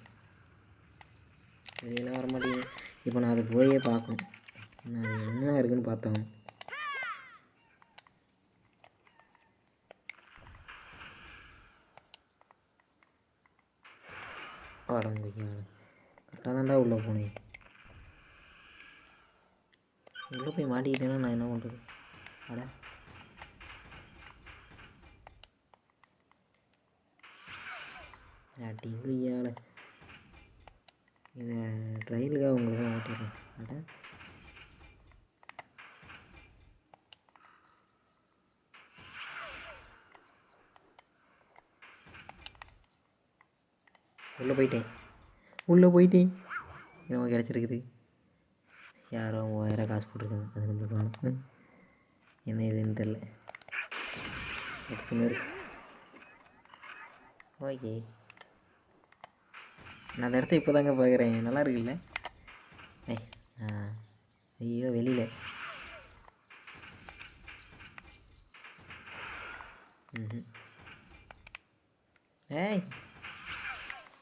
வெளியெல்லாம் வர மாட்டேங்குது. இப்போ நான் அதை போயே பார்க்கணும். நான் அது என்ன இருக்குன்னு பார்த்தோம். கரெக்டாக தான்டா உள்ளே போனேன். உள்ளே போய் மாட்டிக்கிட்டேன்னா நான் என்ன பண்ணுறது? அட டிங்குயால இது ட்ரையலுக்காக உங்களுக்கு தான் ஓட்டிடுறேன். அட உள்ளே போயிட்டேன். நமக்கு கிடச்சிருக்குது. யாரோ 3000 காசு போட்டிருக்காங்க. அது நம்மளுக்கு வேணும். என்ன இதுன்னு தெரில. ஓகே நான் அந்த இடத்த இப்போ தாங்க பார்க்குறேன். நல்லா இருக்குல்ல? ஐயோ வெளியில்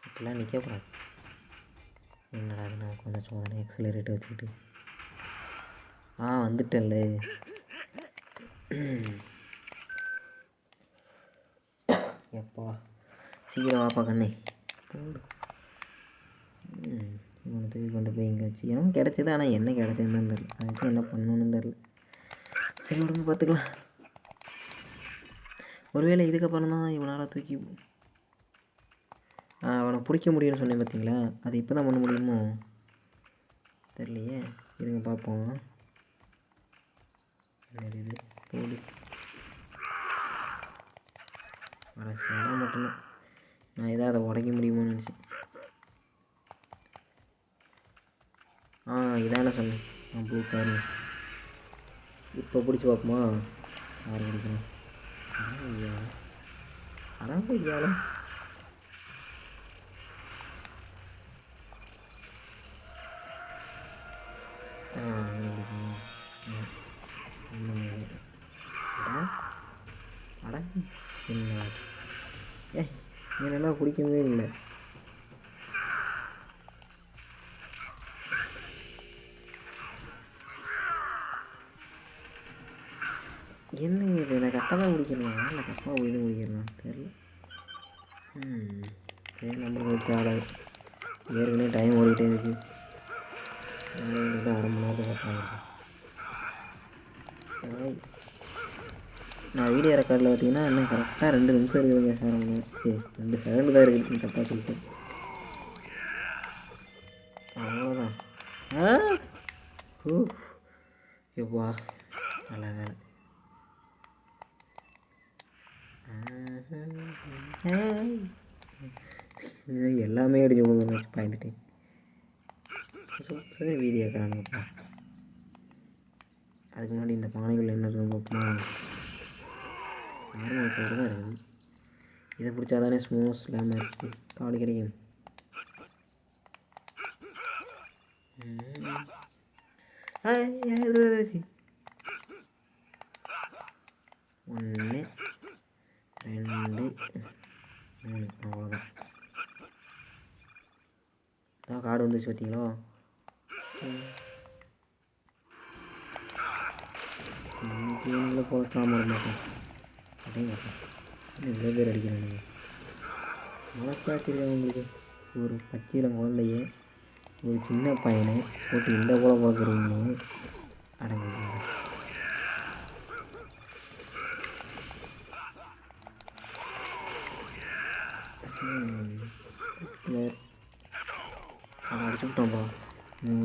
இப்பெல்லாம் நிற்கக்கூடாது. என்னடா அது நான் கொஞ்சம் சோதனை எக்ஸலரேட்டர் வச்சுக்கிட்டு வந்துட்டேன்ல. எப்பா சீக்கிரம் வாப்பா கண்ணே போடு. இவனை தூக்கி கொண்டு போய் எங்கேயாச்சு எனக்கு கிடச்சிது. ஆனால் என்ன கிடச்சதுன்னு தெரில. அதுக்கு என்ன பண்ணணுன்னு தெரில. சரி விடுங்க பார்த்துக்கலாம். ஒருவேளை இதுக்கப்புறம் தான் இவனால் தூக்கி அவனை பிடிக்க முடியும்னு சொன்னேன் பார்த்தீங்களா? அது இப்போ தான் பண்ண முடியுமோ தெரியலையே. இருங்க பார்ப்போம். என்னது இது போடு. வர சேலை மட்டும்தான். நான் எதாவது அதை உடைக்க முடியுமோன்னு நினச்சேன். இதான சொன்னேன். ப்ளூ கார்னு இப்போ பிடிச்சி பார்ப்போமா? யார் பிடிக்கணும்? அதான் ஐயால என்னென்னா பிடிக்கவே இல்லை. என்ன இது? நான் கரெக்டாக தான் பிடிக்கணும். இல்லை கரெக்டாக போய் தான் பிடிக்கலாம் தெரியல. சரி நம்மளுக்கு தேவை. ஏற்கனவே டைம் ஓடிக்கிட்டே இருக்குது. 1/2 மணி நேரத்துக்கு கரெக்டாக. நான் வீடியோ ரெக்கார்டில் பார்த்தீங்கன்னா இன்னும் கரெக்டாக 2 நிமிஷம் இருக்குதுங்க. 1/2 மணி நேரம். சரி 2 செகண்ட் தான் இருக்குது. தப்பாக சொல்லிட்டேன். அவ்வளோதான். எப்பா நல்ல வேலை. இது எல்லாமே அடிச்சு போதுன்னு வச்சு பயந்துட்டேன். சூப்பராக வீதி ஏற்கிறானுங்கப்பா. அதுக்கு முன்னாடி இந்த பானைகள் என்ன இருக்கும் பார்ப்போமா? நார்மல் கலர் தான் இருக்குது. இதை பிடிச்சா தானே ஸ்மூத் ஸ்லாமாக இருக்குது காவடி கிடைக்கும். ஒன்று 2 3 அவ்வளோதான். அதான் காடு வந்துச்சு பார்த்தீங்களா? இதில் போல காம மாட்டேன் அப்படிங்க. இவ்வளோ பேர் அடிக்கிறானுங்க. மனசாட்சி உங்களுக்கு ஒரு பச்சையில் குழந்தைய ஒரு சின்ன பையனை போட்டு இந்த போல பார்க்குறீங்களே அடங்க. அவன் அடிச்சுக்கிட்டோம்ப்பா.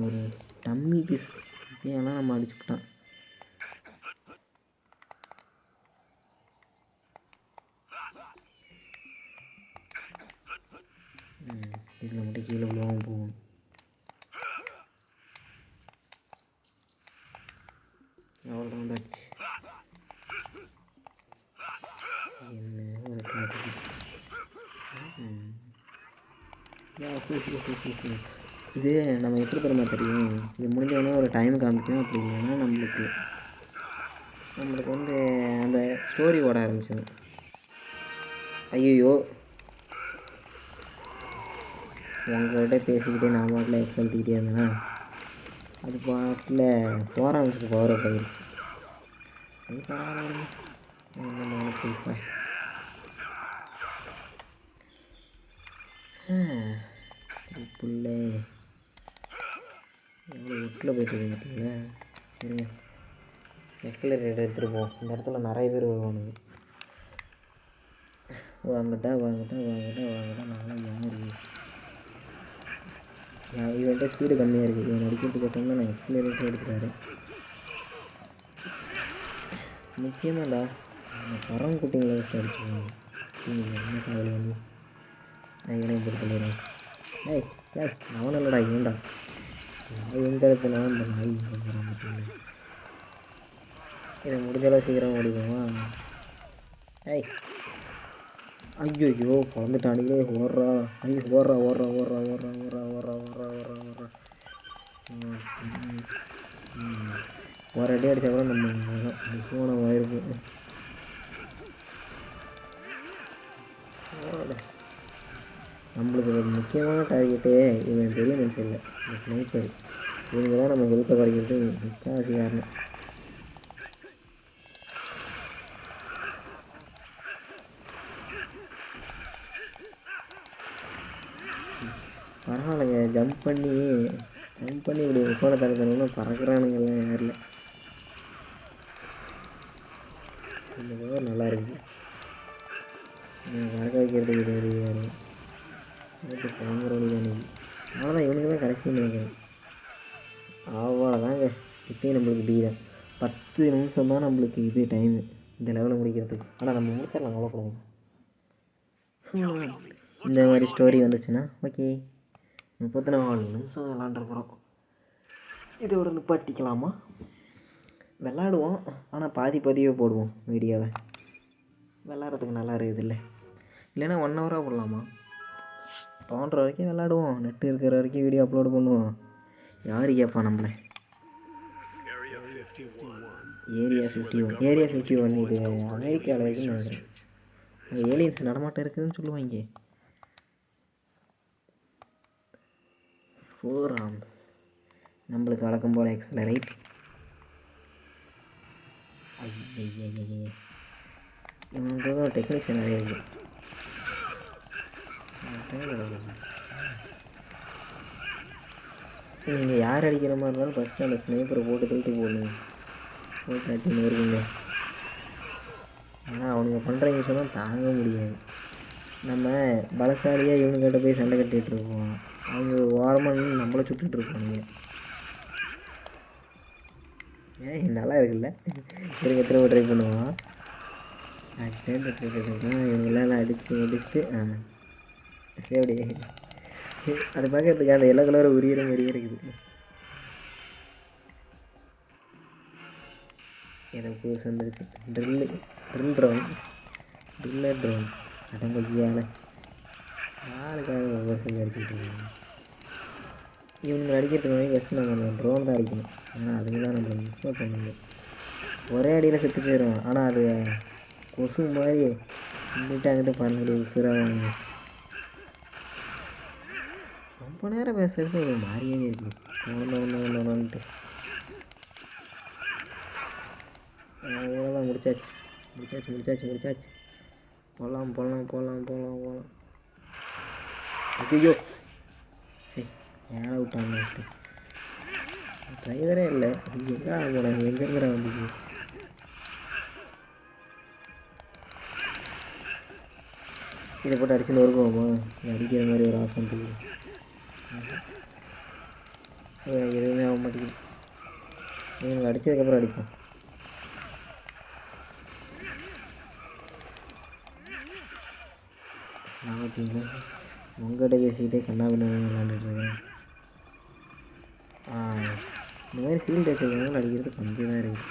ஒரு டம்மி பீஸ் இப்போயெல்லாம் நம்ம அடிச்சுக்கிட்டான். இதில் மட்டும் கீழே விழுவாமல் போகும். அவ்வளோதான் வந்தாச்சு. என்ன ஒரு இது நம்ம எப்படி தெரியுமா தெரியும்? இது முடிஞ்சோடனே ஒரு டைம் காமிக்கும். அப்படி இல்லைன்னா நம்மளுக்கு வந்து அந்த ஸ்டோரி ஓட ஆரம்பிச்சிடும். ஐயோ உங்கள்கிட்ட பேசிக்கிட்டே நான் பாட்டில் எக்ஸல்ட்டிக்கிட்டே இருந்தேன்னா அது பாட்டில் போகிற ஆரம்பிச்சிட்டு பவர் அப் ஆகிடுச்சு. அது பரவாயில்ல. பைசா பிள்ளை எவ்வளோ வீட்டில் போய்ட்டு பார்த்தீங்களா? சரிங்க, எக்ஸலரேட்டர் எடுத்துகிட்டு போவோம். இந்த இடத்துல நிறைய பேர் வருவானுங்க. வாங்கட்டா நானும் இவன்கிட்ட ஸ்பீடு கம்மியாக இருக்குது. இவன் அடிக்கிறதுக்கு பார்த்தோம்னா நான் எக்ஸலரேட்டர் எடுத்துட்டாரு. முக்கியமாக இந்த பறவை குட்டிங்களை வச்சு அடிச்சுக்கோங்க. என்ன சாவலி வந்து இவனையும் போட்டு சொல்லிடுறேன். அவன் இல்லைடா இவன்டா. நான் எந்த இடத்துல இந்த நாய் போகிறான் பார்த்தீங்க. இதை முடிஞ்சளவு சீக்கிரம் ஓடிக்குமா? ஐயோ குழந்துட்டானுங்களே. ஓடுறா ஓடுறா. ஒரு அடி அடித்தா கூட நம்ம போன ஆயிருக்கு. நம்மளுக்கு ஒரு முக்கியமான டார்கெட்டே இவன் பெரிய மனுஷன் இல்லை, இந்த ஸ்னைப்பர். இவங்க தான் நம்ம ஹெல்ப்பை குறைக்கிறது முக்கால்வாசி காரணம். பரவாயில்லைங்க, ஜம்ப் பண்ணி இப்படி ஃபோனை தடுக்கணும்னா பறக்கிறானுங்கெல்லாம் யாரில். இந்த பவர் நல்லா இருக்குது. பறக்க வைக்கிறதுக்கு இது வேறு பயங்கர வழிதானே. அவ்வளோதான், இவனுக்கு தான் கடைசி நினைக்கிறேன். அவ்வளோதாங்க. இப்போயும் நம்மளுக்கு பி தான். 10 நிமிஷம் தான் நம்மளுக்கு இது டைமு இந்த லெவலில் முடிக்கிறதுக்கு. ஆனால் நம்ம முடிச்சிடலாம், கவலைப்படாது. இந்த மாதிரி ஸ்டோரி வந்துச்சுன்னா ஓகே. 34 நிமிஷம் விளாண்டுருக்குறோம். இதோட நிப்பாட்டிக்கலாமா? விளாடுவோம், ஆனால் பாதியே போடுவோம் வீடியோவை. விளாட்றதுக்கு நல்லா இருக்குது இல்லை? இல்லைன்னா 1 ஹவராக போடலாமா? தோன்ற வரைக்கும் விளாடுவோம். நெட்டு இருக்கிற வரைக்கும் வீடியோ அப்லோடு பண்ணுவோம். யார் கேட்பா நம்மளை? ஏரியா 51 இது அமெரிக்காவில் இருக்குன்னு நினைக்கிறேன். அங்கே ஏலியன்ஸ் நடமாட்டம் இருக்குதுன்னு சொல்லுவாங்க. 4 ஆர்ம்ஸ் நம்மளுக்கு வழக்கம் போல் எக்ஸலரேட். இவங்க டெக்னிக்ஸ் நிறைய இருக்குது. நீங்கள் யார் அடிக்கிற மாதிரி இருந்தாலும் ஃபஸ்ட்டு அந்த ஸ்னைப்பரை போட்டு தள்ளிட்டு போடணும். போட்டு அட்டின்னு வருவீங்க. ஆனால் அவனுங்க பண்ணுற விஷயம் தான் தாங்க முடியாது. நம்ம பலசாலியாக இவனுக்கிட்ட போய் சண்டை கட்டிகிட்டு இருக்கோம். அவங்க ஓரமாக நம்மளை சுட்டுட்டு இருப்பானுங்க. ஏன் நல்லா இருக்குல்ல. இருங்க திரும்ப ட்ரை பண்ணுவோம். இவங்கெல்லாம் நான் முடிச்சுட்டு எப்படி அது பார்க்கறதுக்கு அந்த எல்லோ கலர் உரியிற மாதிரியே இருக்குது. ஏதோ புதுசு வந்துருச்சு. ட்ரில் ட்ரோன் அடம்பக்கியால் ஆளுக்காக ஒவ்வொரு சொல்லி அடிச்சுக்கிட்டு இருக்காங்க. இவங்க அடிக்கிறதுக்கு ஃபஸ்ட்டு நம்ம ட்ரோன் தான் அடிக்கணும். ஆனால் அதுக்கு தான் நம்ம மிஸ்ஸாக பண்ணணும். ஒரே அடியில் செத்து போயிடும். ஆனால் அது கொசு மாதிரி இங்கிட்ட அங்கிட்ட பண்ணக்கூடிய உசுராக ரொம்ப நேரம் பேசுறது ஒரு மாதிரியே இருக்குது. ஒன்றுட்டு அவ்வளோதான். முடிச்சாச்சு. போகலாம். ஐயோ ஏழை விட்டாங்க. டிரைவரே இல்லை. எங்கே போனாங்க? எங்கேங்கிற வந்துச்சு. இதை போட்டு அடிச்சுன்னு வருவோமா? அடிக்கிற மாதிரி ஒரு ஆஃப் பண்ணுறது எதுவுமே ஆக மாட்டேங்குது. இவங்க அடித்ததுக்கப்புறம் அடிப்போம். நான் பார்த்தீங்களா உங்கள்கிட்ட பேசிக்கிட்டே கண்ணாபின்னு விளாண்டுட்ருக்கேன். இந்த மாதிரி சீல் வச்சுருக்கவங்க அடிக்கிறது கொஞ்சம் தான் இருக்குது.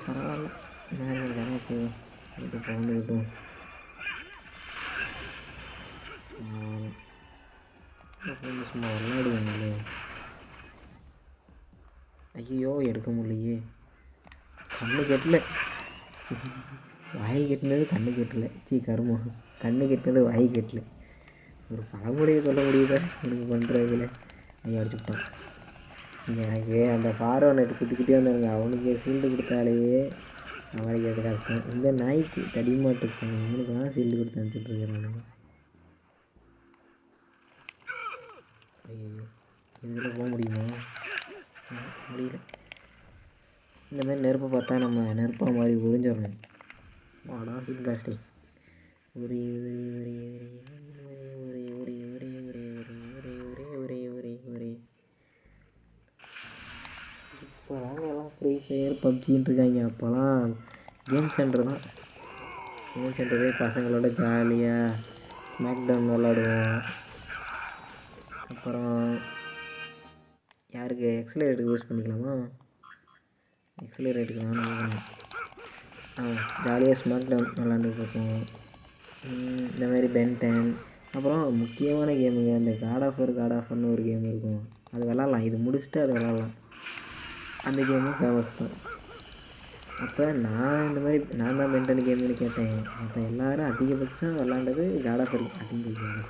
பரவாயில்ல. நேரம் தானே போதும். இது பறந்துக்கிட்டோம். சும்மா விளாடுவாங்களே. ஐயோ எடுக்க முடியலையே. கண்ணு கெட்டல. வாய் கெட்டினது கண்ணு கெட்டல. கருமம். கண்ணு கெட்டினது வாய் கெட்டல. ஒரு பழமொழியை சொல்ல முடியுதா எனக்கு பண்ணுறதுல? ஐயா அடிச்சுட்டான். எனக்கு அந்த ஃபாரோன் எடுத்து குத்திக்கிட்டே வந்தாருங்க. அவனுக்கு சீல்டு கொடுத்தாலேயே சமாளிக்கிறது கஷ்டம். இந்த நாய்க்கு தடிமாட்டு இருக்காங்க. இவனுக்கு தான் சீல்டு கொடுத்து அனுப்பிட்டுருக்கிறானுங்க. ஐயோ இதில் போக முடியுமா? முடியல. இந்த மாதிரி நெருப்பை பார்த்தா நம்ம நெருப்பாக மாதிரி உறிஞ்சிடணும். வாடா ஹீட் பிளாஸ்டிக். ஒரே இப்போ தாங்க எல்லாம் ஃப்ரீ ஃபயர் பப்ஜின்னு இருக்காங்க. அப்போலாம் கேம் சென்டர் தான். கேம் சென்டர் போய் பசங்களோட ஜாலியாக மேக்டவுன் விளாடுவோம். அப்புறம் யாருக்கு எக்ஸலரேட்டுக்கு யூஸ் பண்ணிக்கலாமா? எக்ஸலரேட்டுக்கு நான் ஜாலியாக ஸ்மார்ட் டவுன் விளாண்டுருப்போம். இந்த மாதிரி பென்டன். அப்புறம் முக்கியமான கேமுங்க அந்த காட் ஆஃபர்னு ஒரு கேம் இருக்கும். அது விளாட்லாம். இது முடிச்சுட்டு அது விளாட்லாம். அந்த கேமும் ஃபேமஸ் தான். அப்போ நான் தான் பென்டன் கேம்னு கேட்டேன். அப்போ எல்லோரும் அதிகபட்சம் விளாண்டது காட் ஆஃபர் அப்படின்னு சொல்லுவாங்க.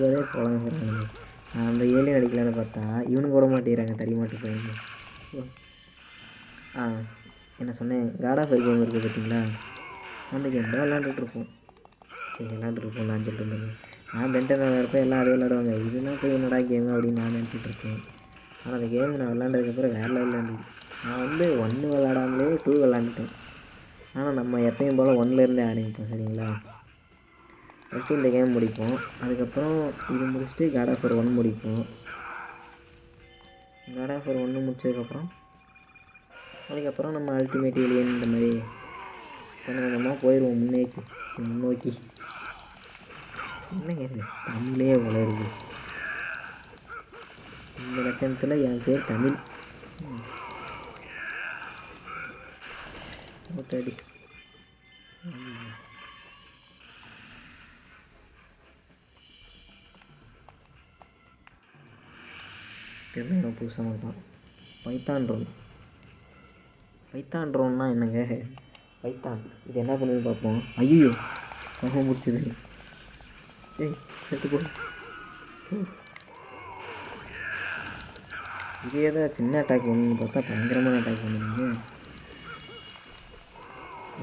ஒரே போகலாம் சொல்கிறாங்க. நான் அந்த ஏலியன் அடிக்கலான்னு பார்த்தா இவனுக்கு விட மாட்டேங்கிறாங்க. தடி மாட்டு போயிங்க. என்ன சொன்னேன்? காட் ஆஃபர் கேம் இருக்குது பார்த்தீங்களா? அந்த கேம் தான் விளாண்டுட்ருப்போம். விளாண்டுருப்போம் நான் சொல்லிட்டு இருந்தேன். நான் பென்டன் விளாட்றப்ப எல்லாம் அதே விளாடுவாங்க. இதுதான் போய் என்னடா கேமு அப்படின்னு நான் நினச்சிட்ருக்கேன். ஆனால் அந்த கேம் நான் விளாண்டதுக்கப்புறம் வேறு லெவலில் இருந்துச்சு. நான் 1 விளாடாமலே 2 விளாண்டுட்டேன். ஆனால் நம்ம எப்பயும் போல் 1லேருந்தே ஆரம்பிப்போம். சரிங்களா? ஃபஸ்ட்டு இந்த கேம் முடிப்போம். அதுக்கப்புறம் இது முடிச்சுட்டு காட் ஆஃபர் 1 முடிப்போம். காட் ஆஃபர் 1 முடிச்சதுக்கப்புறம் அதுக்கப்புறம் நம்ம அல்டிமேட் ஏலியன் இந்த மாதிரி கொஞ்சம் கொஞ்சமாக போயிடுவோம் முன்னோக்கி. என்னங்க இது தமிழே வளருது. இந்த லட்சணத்தில் என் பேர் தமிழ். ஓட்டாடி தெரியல. புதுசாக மாட்டான். பைத்தான் ட்ரோன்னா என்னங்க? பைத்தான் இது என்ன பண்ணுது பார்ப்போம். ஐயோ ரொம்ப முடிச்சது. செத்து போ. இதே தான் சின்ன அட்டாக் பண்ணுன்னு பார்த்தா பயங்கரமான அட்டாக் பண்ணுவீங்க.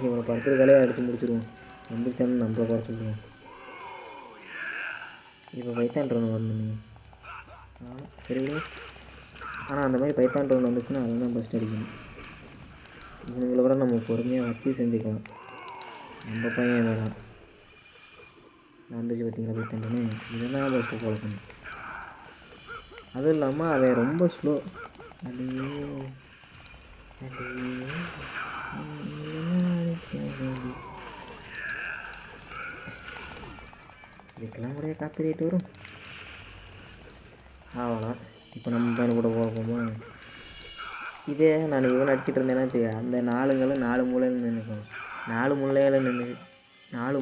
இவனை படுத்துறதுக்காலே அடித்து முடிச்சிடுவோம். வந்துருச்சான்னு நம்மளை குறை சொல்லுவோம். இப்போ பைத்தான் ட்ரோன் வரணுங்க. சரி. ஆனால் அந்த மாதிரி பைத்தான் ட்ரோன் வந்துச்சுன்னா அதை தான் ஃபஸ்ட் அடிக்கணும். இவங்களை விட நம்ம பொறுமையாக வச்சு செஞ்சுக்கலாம். நம்ம பையன் வேணாம். வந்துச்சு பார்த்தீங்களா பைத்தான் ட்ரோனு? இதெல்லாம் ஃபஸ்ட்டு ஃபாலோ பண்ணணும். அதுவும் இல்லாமல் அவன் ரொம்ப ஸ்லோ. அது இதுக்கெல்லாம் கூட காப்பிரைட் வரும். அவ்வளோதான். இப்போ நம்ம பையனை கூட போகுமா? இதே நான் இவன் அடிச்சுட்டு இருந்தேன்னா அந்த நாலுங்களும் 4 மூலையில் நின்றுக்கும். 4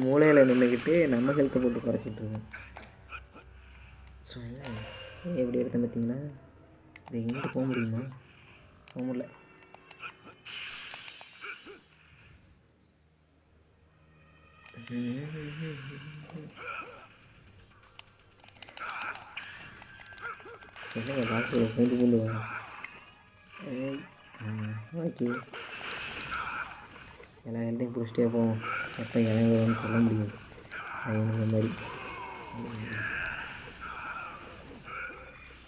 மூலையில் நின்றுக்கிட்டு நம்ம ஹெல்த்தை போட்டு குறைச்சிட்டு இருக்கோம். ஸோ எப்படி எடுத்தேன் பார்த்தீங்களா? இதை எங்கே போக முடியுமா? போக முடியல. என்னங்க பாக்ஸில் பூண்டு வா. ஓகே, எல்லா ஹெல்த்தையும் பிடிச்சிட்டே போவோம். எப்போ இறங்குறோன்னு சொல்ல முடியாது. இந்த மாதிரி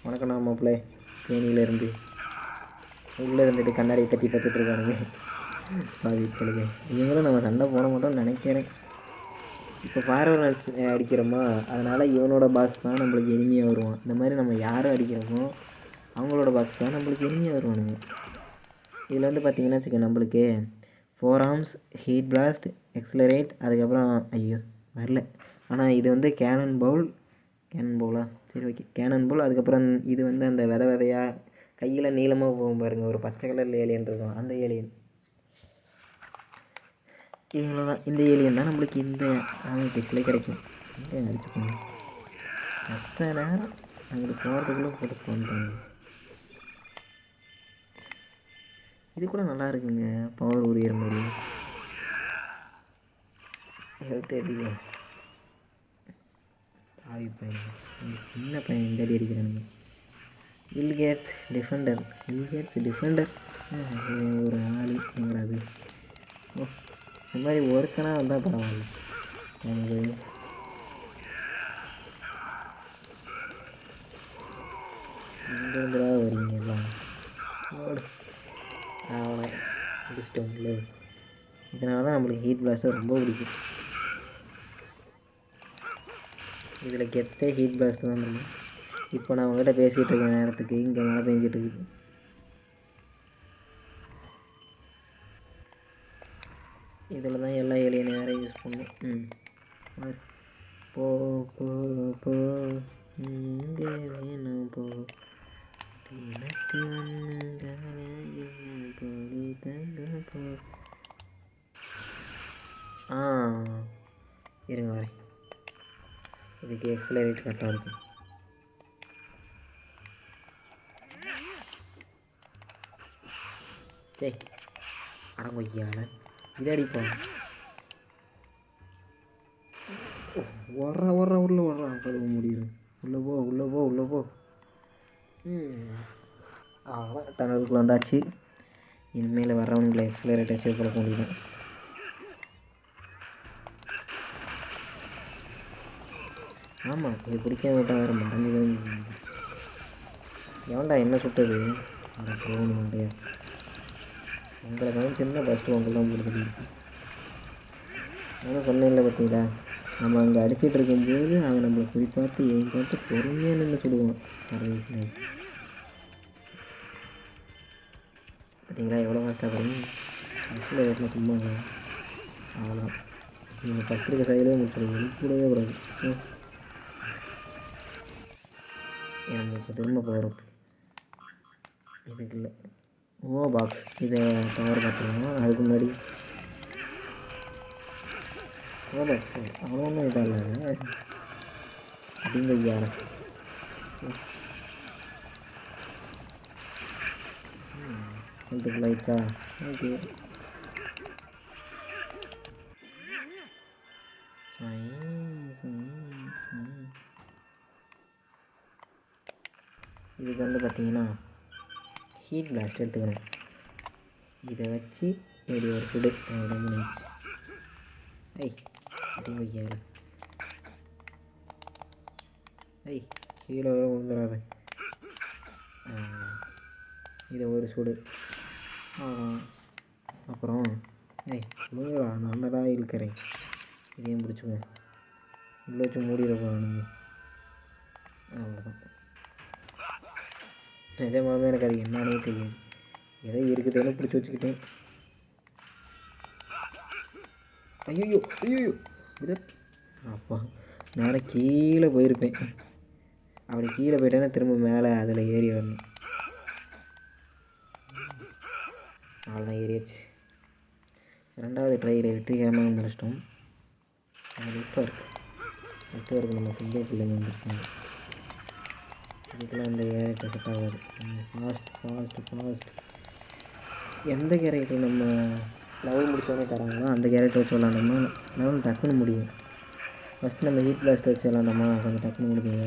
வணக்கம் நான் மாப்பிள்ளை தேனியிலேருந்து உள்ளே இருந்துட்டு கண்ணாடியை கட்டி பார்த்துட்டு இருக்கானுங்க பாதிக்கலுங்க. இவங்களும் நம்ம சண்டை போட மாட்டோம்னு நினைக்கிறேன். இப்போ ஃபார்வர்ட் அடிக்கிறோமா, அதனால் இவனோட பாக்ஸ் தான் நம்மளுக்கு எளிமையாக வருவான். இந்த மாதிரி நம்ம யாரை அடிக்கிறோமோ அவங்களோட பாக்ஸ் தான் நம்மளுக்கு எளிமையாக வருவானுங்க. இதில் வந்து பார்த்திங்கன்னா வச்சுக்க, நம்மளுக்கு 4 ஆர்ம்ஸ், ஹீட் பிளாஸ்ட், எக்ஸலரேட், அதுக்கப்புறம் ஐயோ வரல. ஆனால் இது வந்து கேனன் பவுலா சரி ஓகே, கேனன் பவுல். அதுக்கப்புறம் இது வந்து அந்த விதையாக கையில் நீளமாக போகும் பாருங்கள், ஒரு பச்சை கலரில் ஏலியன் இருக்கும், அந்த ஏலியன். இவ்வளோ தான். இந்த ஏலியன் தான் நம்மளுக்கு இந்த டெஸ்ட்டில் கிடைக்கும். அடிச்சுக்கணும். எத்தனை நேரம் அங்கே போகிறதுக்குள்ளே போட்டு பண்ணுறாங்க. இது கூட நல்லா இருக்குங்க, பவர் உரியற மாதிரி. ஹெல்த் அதிகம். தாவி பையன், சின்ன பையன் இந்த அடி அடிக்கிறானுங்க. வில்கேட்ஸ் டிஃபெண்டர் ஒரு ஆள் எங்கிறது. ஓ, இந்த மாதிரி ஒருத்தனாக வந்தால் பரவாயில்ல. எனக்கு எங்கேருந்துடா வரீங்க எல்லாம்? அவனை முடிச்சிட்டோம்ல. இதனால தான் நம்மளுக்கு ஹீட் பிளாஸ்ட்டு ரொம்ப பிடிக்கும். இதில் கெத்தே ஹீட் பிளாஸ்ட்டு தான் நம்ம. இப்போ நான் அவங்ககிட்ட பேசிகிட்டு இருக்க நேரத்துக்கு இங்கே மழை பெஞ்சிட்டு இருக்குது. இதில் தான் எல்லா ஏலியன் வேறு யூஸ் பண்ணும். போ போ போ இங்கே வேணும் போ, எனக்கு போ. இருங்க வரேன். இதுக்கு எக்ஸலரேட் கரெக்டாக இருக்கும். சரி அடங்கொய்யால இதை அடிப்போம். உள்ள கழுவ முடியும். உள்ளே போ. அவ்வளோதான், டனலுக்குள்ளே வந்தாச்சு. இனிமேல் வர்றவங்களை எக்ஸலரேட் வச்சு பழக்க முடியும். ஆமாம், இது பிடிக்காம விட்டால் வேறு மறந்து எவன்டா என்ன சுட்டது? அதை போகணும் இல்லையா? உங்களை கவனிச்சிருந்தா ஃபஸ்ட்டு உங்களை தான் கொடுத்துட்டு ஆனால் சொன்னேன்ல பார்த்தீங்களா, நம்ம அங்கே அடிச்சுட்டு இருக்கும்போது அவன் நம்மளை குறிப்பார்த்து பார்த்து பொறுமையாக நின்று சொல்லுவான். கடைசியில் பார்த்தீங்களா எவ்வளோ கஷ்டப்படுங்க. ஃபஸ்ட்டில் வீட்டில் சும்மா இல்லை. அவ்வளோ நீங்கள் பத்திரிக்கை சைடிலே முடிச்சிடுங்க, கூடவே கூடாது. எனக்கு இப்போ திரும்ப போகிறோம். இதுக்கு இல்லை பாக்ஸ், இதை பவர் பார்த்துக்கலாம். அதுக்கு முன்னாடி பாக்ஸ் அவ்வளோ ஒன்றும் இதாக இல்லை அப்படிங்க ஐயா. ஹெல்த்துக்கு லைட்டா ஓகே. இதுக்கு வந்து பார்த்தீங்கன்னா ஹீட் பிளாஸ்ட் எடுத்துக்கணும். இதை வச்சு இப்படி ஒரு சுடு முடிஞ்சு. அப்படிங்க ஐயா, கீழே விழுந்துடாது. இதை ஒரு சுடு. அப்புறம் விழுந்துடா, நான் தான் இருக்கிறேன். இதையும் பிடிச்சிக்குவோம். உள்ளே வச்சு மூடிட போகிறானுங்க. அவ்வளோதான். நிஜமாவே எனக்கு அது என்னன்னே தெரியும். ஏதோ இருக்குதுன்னு பிடிச்சி வச்சுக்கிட்டேன். ஐயோ ஐயோ இது அப்பா நேரம் கீழே போயிருப்பேன். அப்படி கீழே போயிட்டேன்னா திரும்ப மேலே அதில் ஏறி வரணும். அவ்வளோதான், ஏறியாச்சு. 2வது ட்ரையில் வெற்றிகரமாக முடிச்சிட்டோம். நெட்ஒர்க் நம்ம சிங்கிள் பிள்ளைங்க வந்துருக்காங்க. இதுக்கெல்லாம் இந்த கேரக்டர் செட் ஆகாது. ஃபாஸ்ட் எந்த கேரக்டர் நம்ம லெவல் முடிச்சோடனே தராங்களோ அந்த கேரக்டர் வச்சு விளாண்டோம்னா லெவல் டக்குன்னு முடியும். ஃபஸ்ட்டு நம்ம ஹீட் பிளாஸ்ட் வச்சு விளாண்டோமா கொஞ்சம் டக்குன்னு முடியுங்க.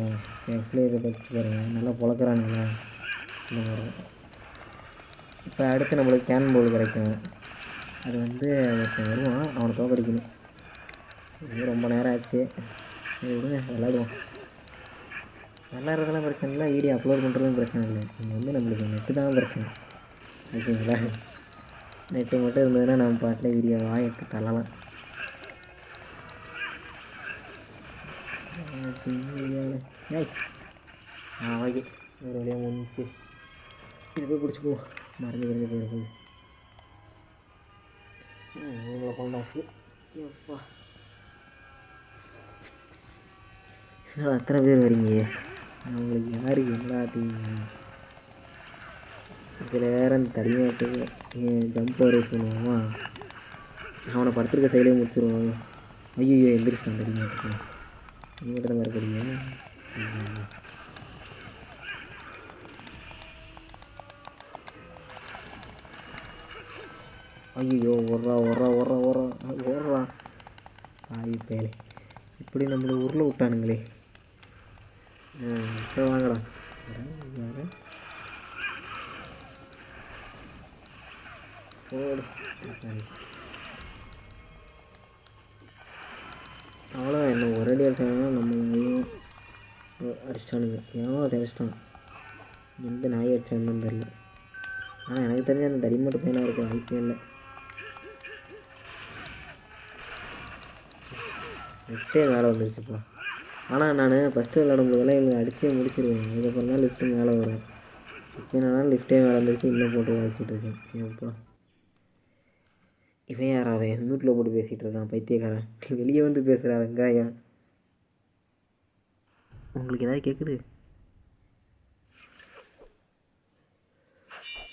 எக்ஸ்லேட்டர் வச்சு பாருங்கள், நல்லா பொழக்கிறானுங்களா இந்த மாதிரி. இப்போ அடுத்து நம்மளுக்கு கேன் போல் கிடைக்கும். அது வந்து ஒருத்தன் வருவான், அவனை தோக்கடிக்கணும். இது ரொம்ப நேரம் ஆச்சு, விடுங்க விளாடுவோம். விளாட்றதெல்லாம் பிரச்சனை இல்லை, வீடியோ அப்லோட் பண்ணுறதும் பிரச்சனை இல்லை. இங்கே வந்து நம்மளுக்கு நெட்டு தான் பிரச்சனை, ஓகேங்களா? நெட்டு மட்டும் இருந்ததுன்னா நம்ம பாட்டில் வீடியோ எடுத்து தள்ளலாம். ஓகே, ஒரு வழியாக முடிஞ்சு இது போய் பிடிச்சிக்குவோம். மறந்து போயிருக்குது. உங்களை கொண்டாச்சு எப்பா அத்தனை பேர் வரீங்க. உங்களுக்கு யாருக்கு எல்லாத்தையும் இதில் வேறு அந்த தடிமாட்டு ஜம்ப் ரேஸ் பண்ணுவோமா, அவனை படுத்துருக்க சைடே முடிச்சுருவாங்க. ஐயோ எந்திரிச்சிட்டான் தடிமாட்டுக்கு. நீ மட்டும் தான் மறக்கிறீங்க. ஐயோ ஓடுறான் ஆயி பேலே, இப்படி நம்மளை உருளை விட்டானுங்களே. இப்போ வாங்கலாம். அவ்வளோதான், என்ன ஒரு அடி அடிச்சாங்கன்னா நம்ம அடிச்சிட்டானுங்க. ஏனோ அதை அடிச்சிட்டான். எந்த நாய் அடிச்சான்னு தெரியல. ஆனால் எனக்கு தெரிஞ்ச அந்த தடிமட்டு பையனாக இருக்க வாய்ப்பே இல்லை. லிஃப்ட்டே மேலே வந்துருச்சுப்பா. ஆனால் நான் ஃபஸ்ட்டு விளாடும் போதெல்லாம் இவங்க அடித்தே முடிச்சிருவேன். இதுக்கப்புறம் தான் லிஃப்ட்டு மேலே வரும். இப்போ என்னன்னா லிஃப்ட்டே மேலே வந்துருச்சு, இன்னும் போட்டு வச்சுட்டு இருக்கேன். ஏப்பா இவன் யாராவே மியூட்டில் போட்டு பேசிகிட்டு இருக்கான் பைத்தியக்காரன். வெளியே வந்து பேசுகிறா வெங்காயம். உங்களுக்கு ஏதாவது கேட்குது?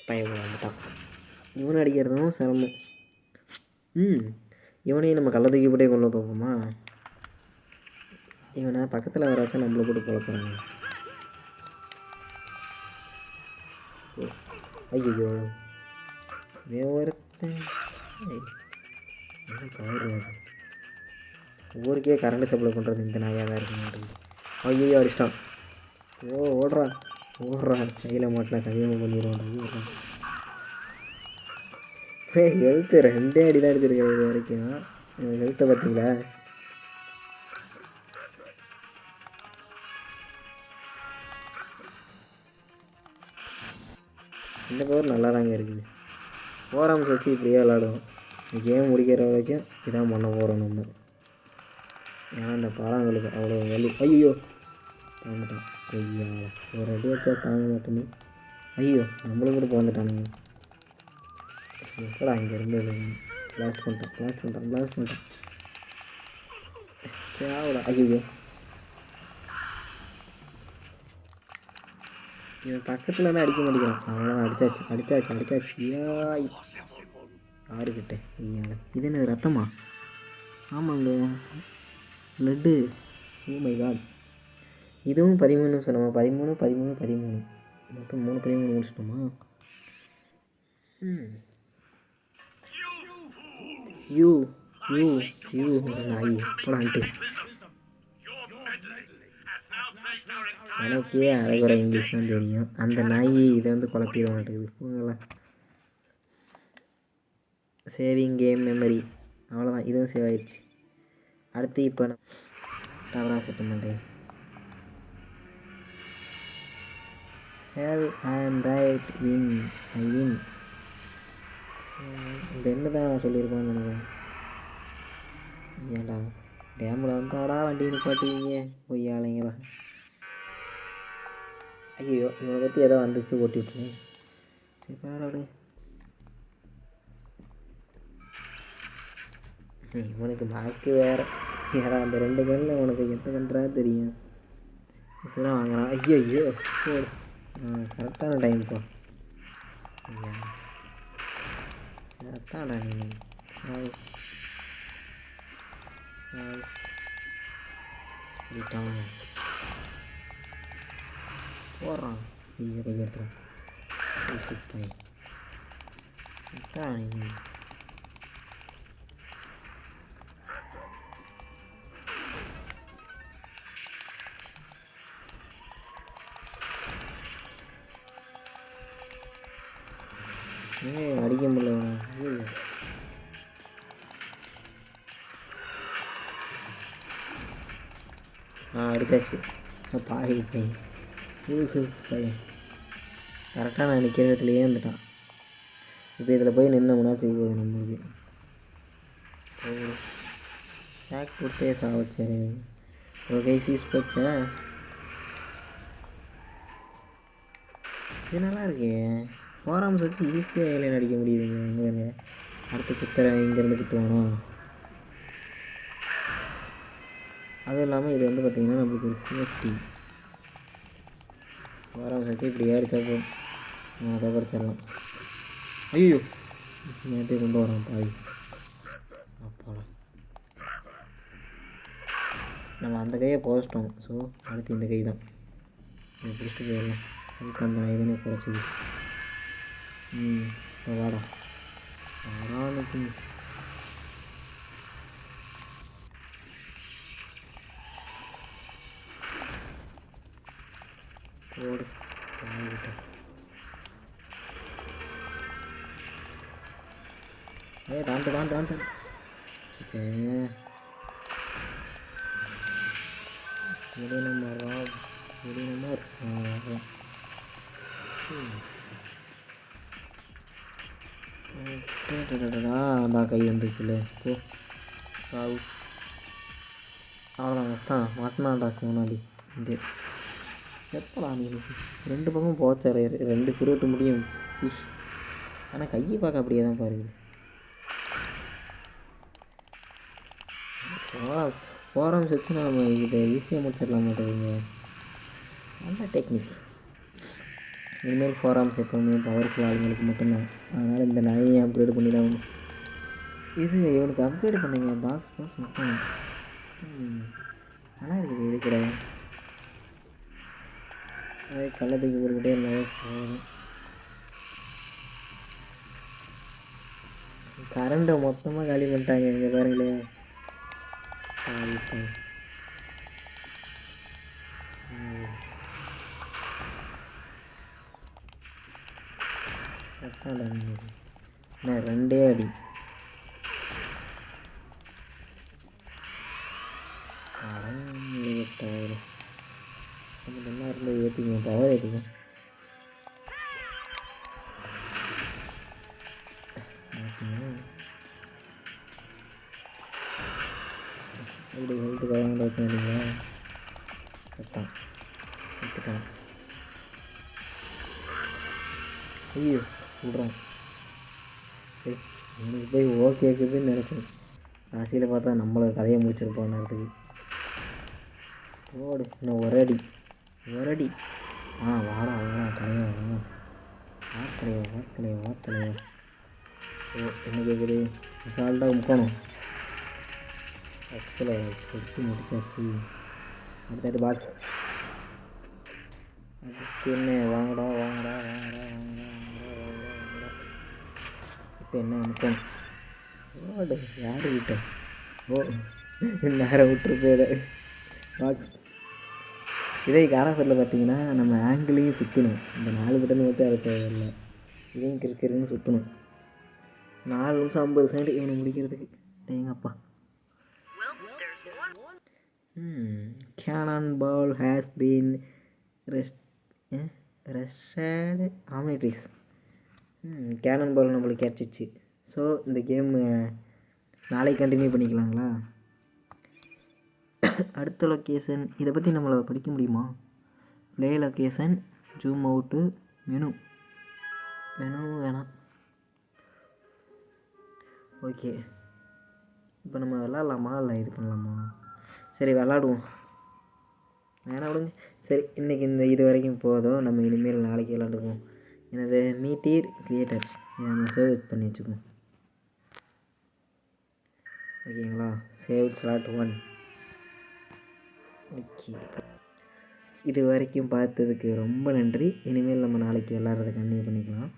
பையன் வந்துட்டான். இவனை அடிக்கிறதும் சிரமம். இவனையும் நம்ம கள்ள தூக்கி போட்டே கொண்டு பார்ப்போமா? இவனை பக்கத்தில் வர வச்சா நம்மளை போட்டு குழப்பறாங்க. ஐயோ ஒருத்தன் ஊருக்கே கரண்ட் சப்ளை பண்ணுறது இந்த நாயாக தான் இருக்க மாட்டேங்குது. ஐயோ அடிச்சிட்டான். ஓடுறான் கையில் மாட்டினா கவியமாக பண்ணிடுவான். ஹெல்த்து 2 அடி தான் எடுத்துருக்கேன் இது வரைக்கும். ஹெல்த்தை பார்த்தீங்களா? இந்த பவர் நல்லா தாங்க இருக்குது. போராமல் வச்சு இப்படியே விளாடுவோம். இந்த கேம் முடிக்கிற வரைக்கும் இதான் பண்ண போகிறோம் நம்ம. ஏன்னா இந்த பழங்களுக்கு அவ்வளோ வலி. ஐயோ தாங்கிட்டான். ஐயா ஒரு அடி வச்சா தாங்க மாட்டேன்னு. ஐயோ நம்மளும் கூட பிறந்துட்டானுங்க. எப்படா இங்கேருந்து பிளாஸ்ட் பண்ணிட்டான். தேவடா. ஐயோ இவன் பக்கத்தில் தான் அடிக்க மாட்டேங்கிறான். அவ்வளோதான், அடித்தாச்சு. யாருக்கிட்ட ஐயா இது என்ன ரத்தமா? ஆமாங்க லட்டு. Oh my God. இதுவும் 13 நிமிஷம். நம்ம 13 மொத்தம் 13 முடிச்சிட்டோமா? யூ நாய் போடான்ட்டு. எனக்கே அரைகுறை இங்கிலீஷ் தான் தெரியும். அந்த நாய் இதை வந்து குழப்பிட மாட்டேங்குது. போங்களா. Saving game memory. அவ்வளோதான், இதுவும் சேவ் ஆயிடுச்சு. அடுத்து இப்போ நான் தவறாக செட் பண்ணுறேன். Have and right win. I win. பெண்ணு தான் சொல்லியிருப்பான்னு நினைக்கிறேன். ஏன்டா டேமில் வந்தாடா வண்டி நிப்பாட்டுவீங்க பொய்யாளைங்களா? ஐயோ இவனை பற்றி ஏதோ வந்துச்சு ஓட்டிவிட்டேன். சரி பரவாயில்ல. இவனுக்கு மாஸ்க்கு வேறு. ஏடா அந்த 2 கண்ணில் உனக்கு எந்த கன்றா தெரியும். சில வாங்குறான். ஐயோ ஐயோ போடு. கரெக்டான டைம்ப்பா. ஐயா கரெக்டாடா நீ. போடுறான். ஐயோ கொஞ்சம் எடுத்துறான். நீ அடிக்க முடியல. அடித்தாச்சு. பாய் பையன் பையன் கரெக்டாக நான் நிற்கிற இடத்துலையே இருந்துட்டான். இப்போ இதில் போய் நின்னோம்னா தூக்குவது நம்மளுக்கு. பேக் கொடுத்தே சாவச்சாரு. ஒரு கை ஃபீஸ் போச்சா. இது நல்லா இருக்கே. போராமல் வச்சு ஈஸியாக ஏலைன் அடிக்க முடியுதுங்க. எங்கே அடுத்து குத்துற இங்கேருந்து குத்துவானோ. அதுவும் இல்லாமல் இது வந்து பார்த்திங்கன்னா நம்மளுக்கு ஒரு சேஃப்டி. போராமல் வச்சு இப்படி ஏடிச்சா போதும், அதை படிச்சிடலாம். ஐயோ நேற்றே கொண்டு வரான் பாய். அப்பாடா நம்ம அந்த கையை போச்சிட்டோம். ஸோ அடுத்து இந்த கை தான் பிடிச்சிட்டு போயிடலாம். அதுக்கு அந்த இதனே குறைச்சிது. வாடா ஆறானுக்கு போடு. தாண்டு அதான் கை வந்துருச்சுல. போ சாவு. அவ்வளோதான் கஷ்டம். மாட்டினான்டா சோனாடி. இது எப்படா நீ 2 பக்கம் போச்சாரு. 2 குருவட்டு முடியும். ஆனால் கையை பார்க்க அப்படியே தான் பாருங்க. போராம் வச்சு நம்ம இதை ஈஸியாக முடிச்சிடலாம் மாட்டேங்க. நல்ல டெக்னிக். இனிமேல் ஃபோராம்ஸ் எப்போவுமே பவர்ஃபுல் ஆளுங்களுக்கு மட்டும்தான். அதனால் இந்த நாயை அப்கிரேட் பண்ணி தான் ஆகணும். இது இவனுக்கு அப்கிரேட் பண்ணுங்க. பாக்ஸ் மட்டும் நல்லா இருக்குது. இருக்கிற அதே கள்ளத்துக்கு போட்டுக்கிட்டே இருந்தாலும் போகணும். கரண்ட்டை மொத்தமாக காலி பண்ணிட்டாங்க. இங்கே பாருங்களேன். என்ன 2 அடி. என்ன இருந்தது ஏற்றிங்க. பவர் ஏற்றிங்க. இப்படி ஹெல்த்துக்காக வந்து வச்சுருந்தீங்களா. சத்தான் விட்டுட்டான். ஐயோ விட்றான். சரி எனக்கு போய் ஓகேக்குதுன்னு நினச்சேன். ராசியில் பார்த்தா நம்மளை கதையை முடிச்சிருப்போம் நேரத்துக்கு. ஓடு இன்னும் ஒரு அடி. வாடா தலைவா தலைவா. ஓ என்ன கேட்குது. சால்ட்டாக முக்கணும். எக்ஸலன்ட் கொடுத்து முடிச்சாச்சு. அடுத்தது பாக்ஸ். அதுக்கு என்ன வாங்கடா. இப்போ என்ன முக்கணும். ஓடு யார் கிட்ட. ஓ நேரம் விட்டுருப்பேன். பாக்ஸ் இதே காராஃபரில் பார்த்தீங்கன்னா நம்ம ஆங்கிளையும் சுற்றணும். இந்த 4 பட்டன் மட்டும் அது தேவையில்லை. இதையும் கிறுக்கிறுன்னு சுற்றணும். 4 நிமிஷம் 50 செகண்ட் இவனை முடிக்கிறதுக்கு. எங்கப்பா. Cannon ball has been rested Omnitrix. Cannon ball நம்மளுக்கு கிடச்சிச்சு. ஸோ இந்த கேம் நாளைக்கு கண்டினியூ பண்ணிக்கலாங்களா. அடுத்த லொக்கேஷன் இதை பற்றி நம்மளை படிக்க முடியுமா. Play location, zoom out, menu வேணாம். ஓகே இப்போ நம்ம விளாட்லாமா இல்லை இது பண்ணலாமா? சரி விளாடுவோம். வேணா விடுங்க. சரி இன்றைக்கி இது வரைக்கும் போதும். நம்ம இனிமேல் நாளைக்கு விளாண்டுக்குவோம். எனது மீட்டீர் கிரியேட்டர் இதை நம்ம சேவ் பண்ணி வச்சுக்குவோம். ஓகேங்களா? Save slot 1. ஓகே, இது வரைக்கும் பார்த்ததுக்கு ரொம்ப நன்றி. இனிமேல் நம்ம நாளைக்கு விளாட்றத கன்டினியூ பண்ணிக்கலாம்.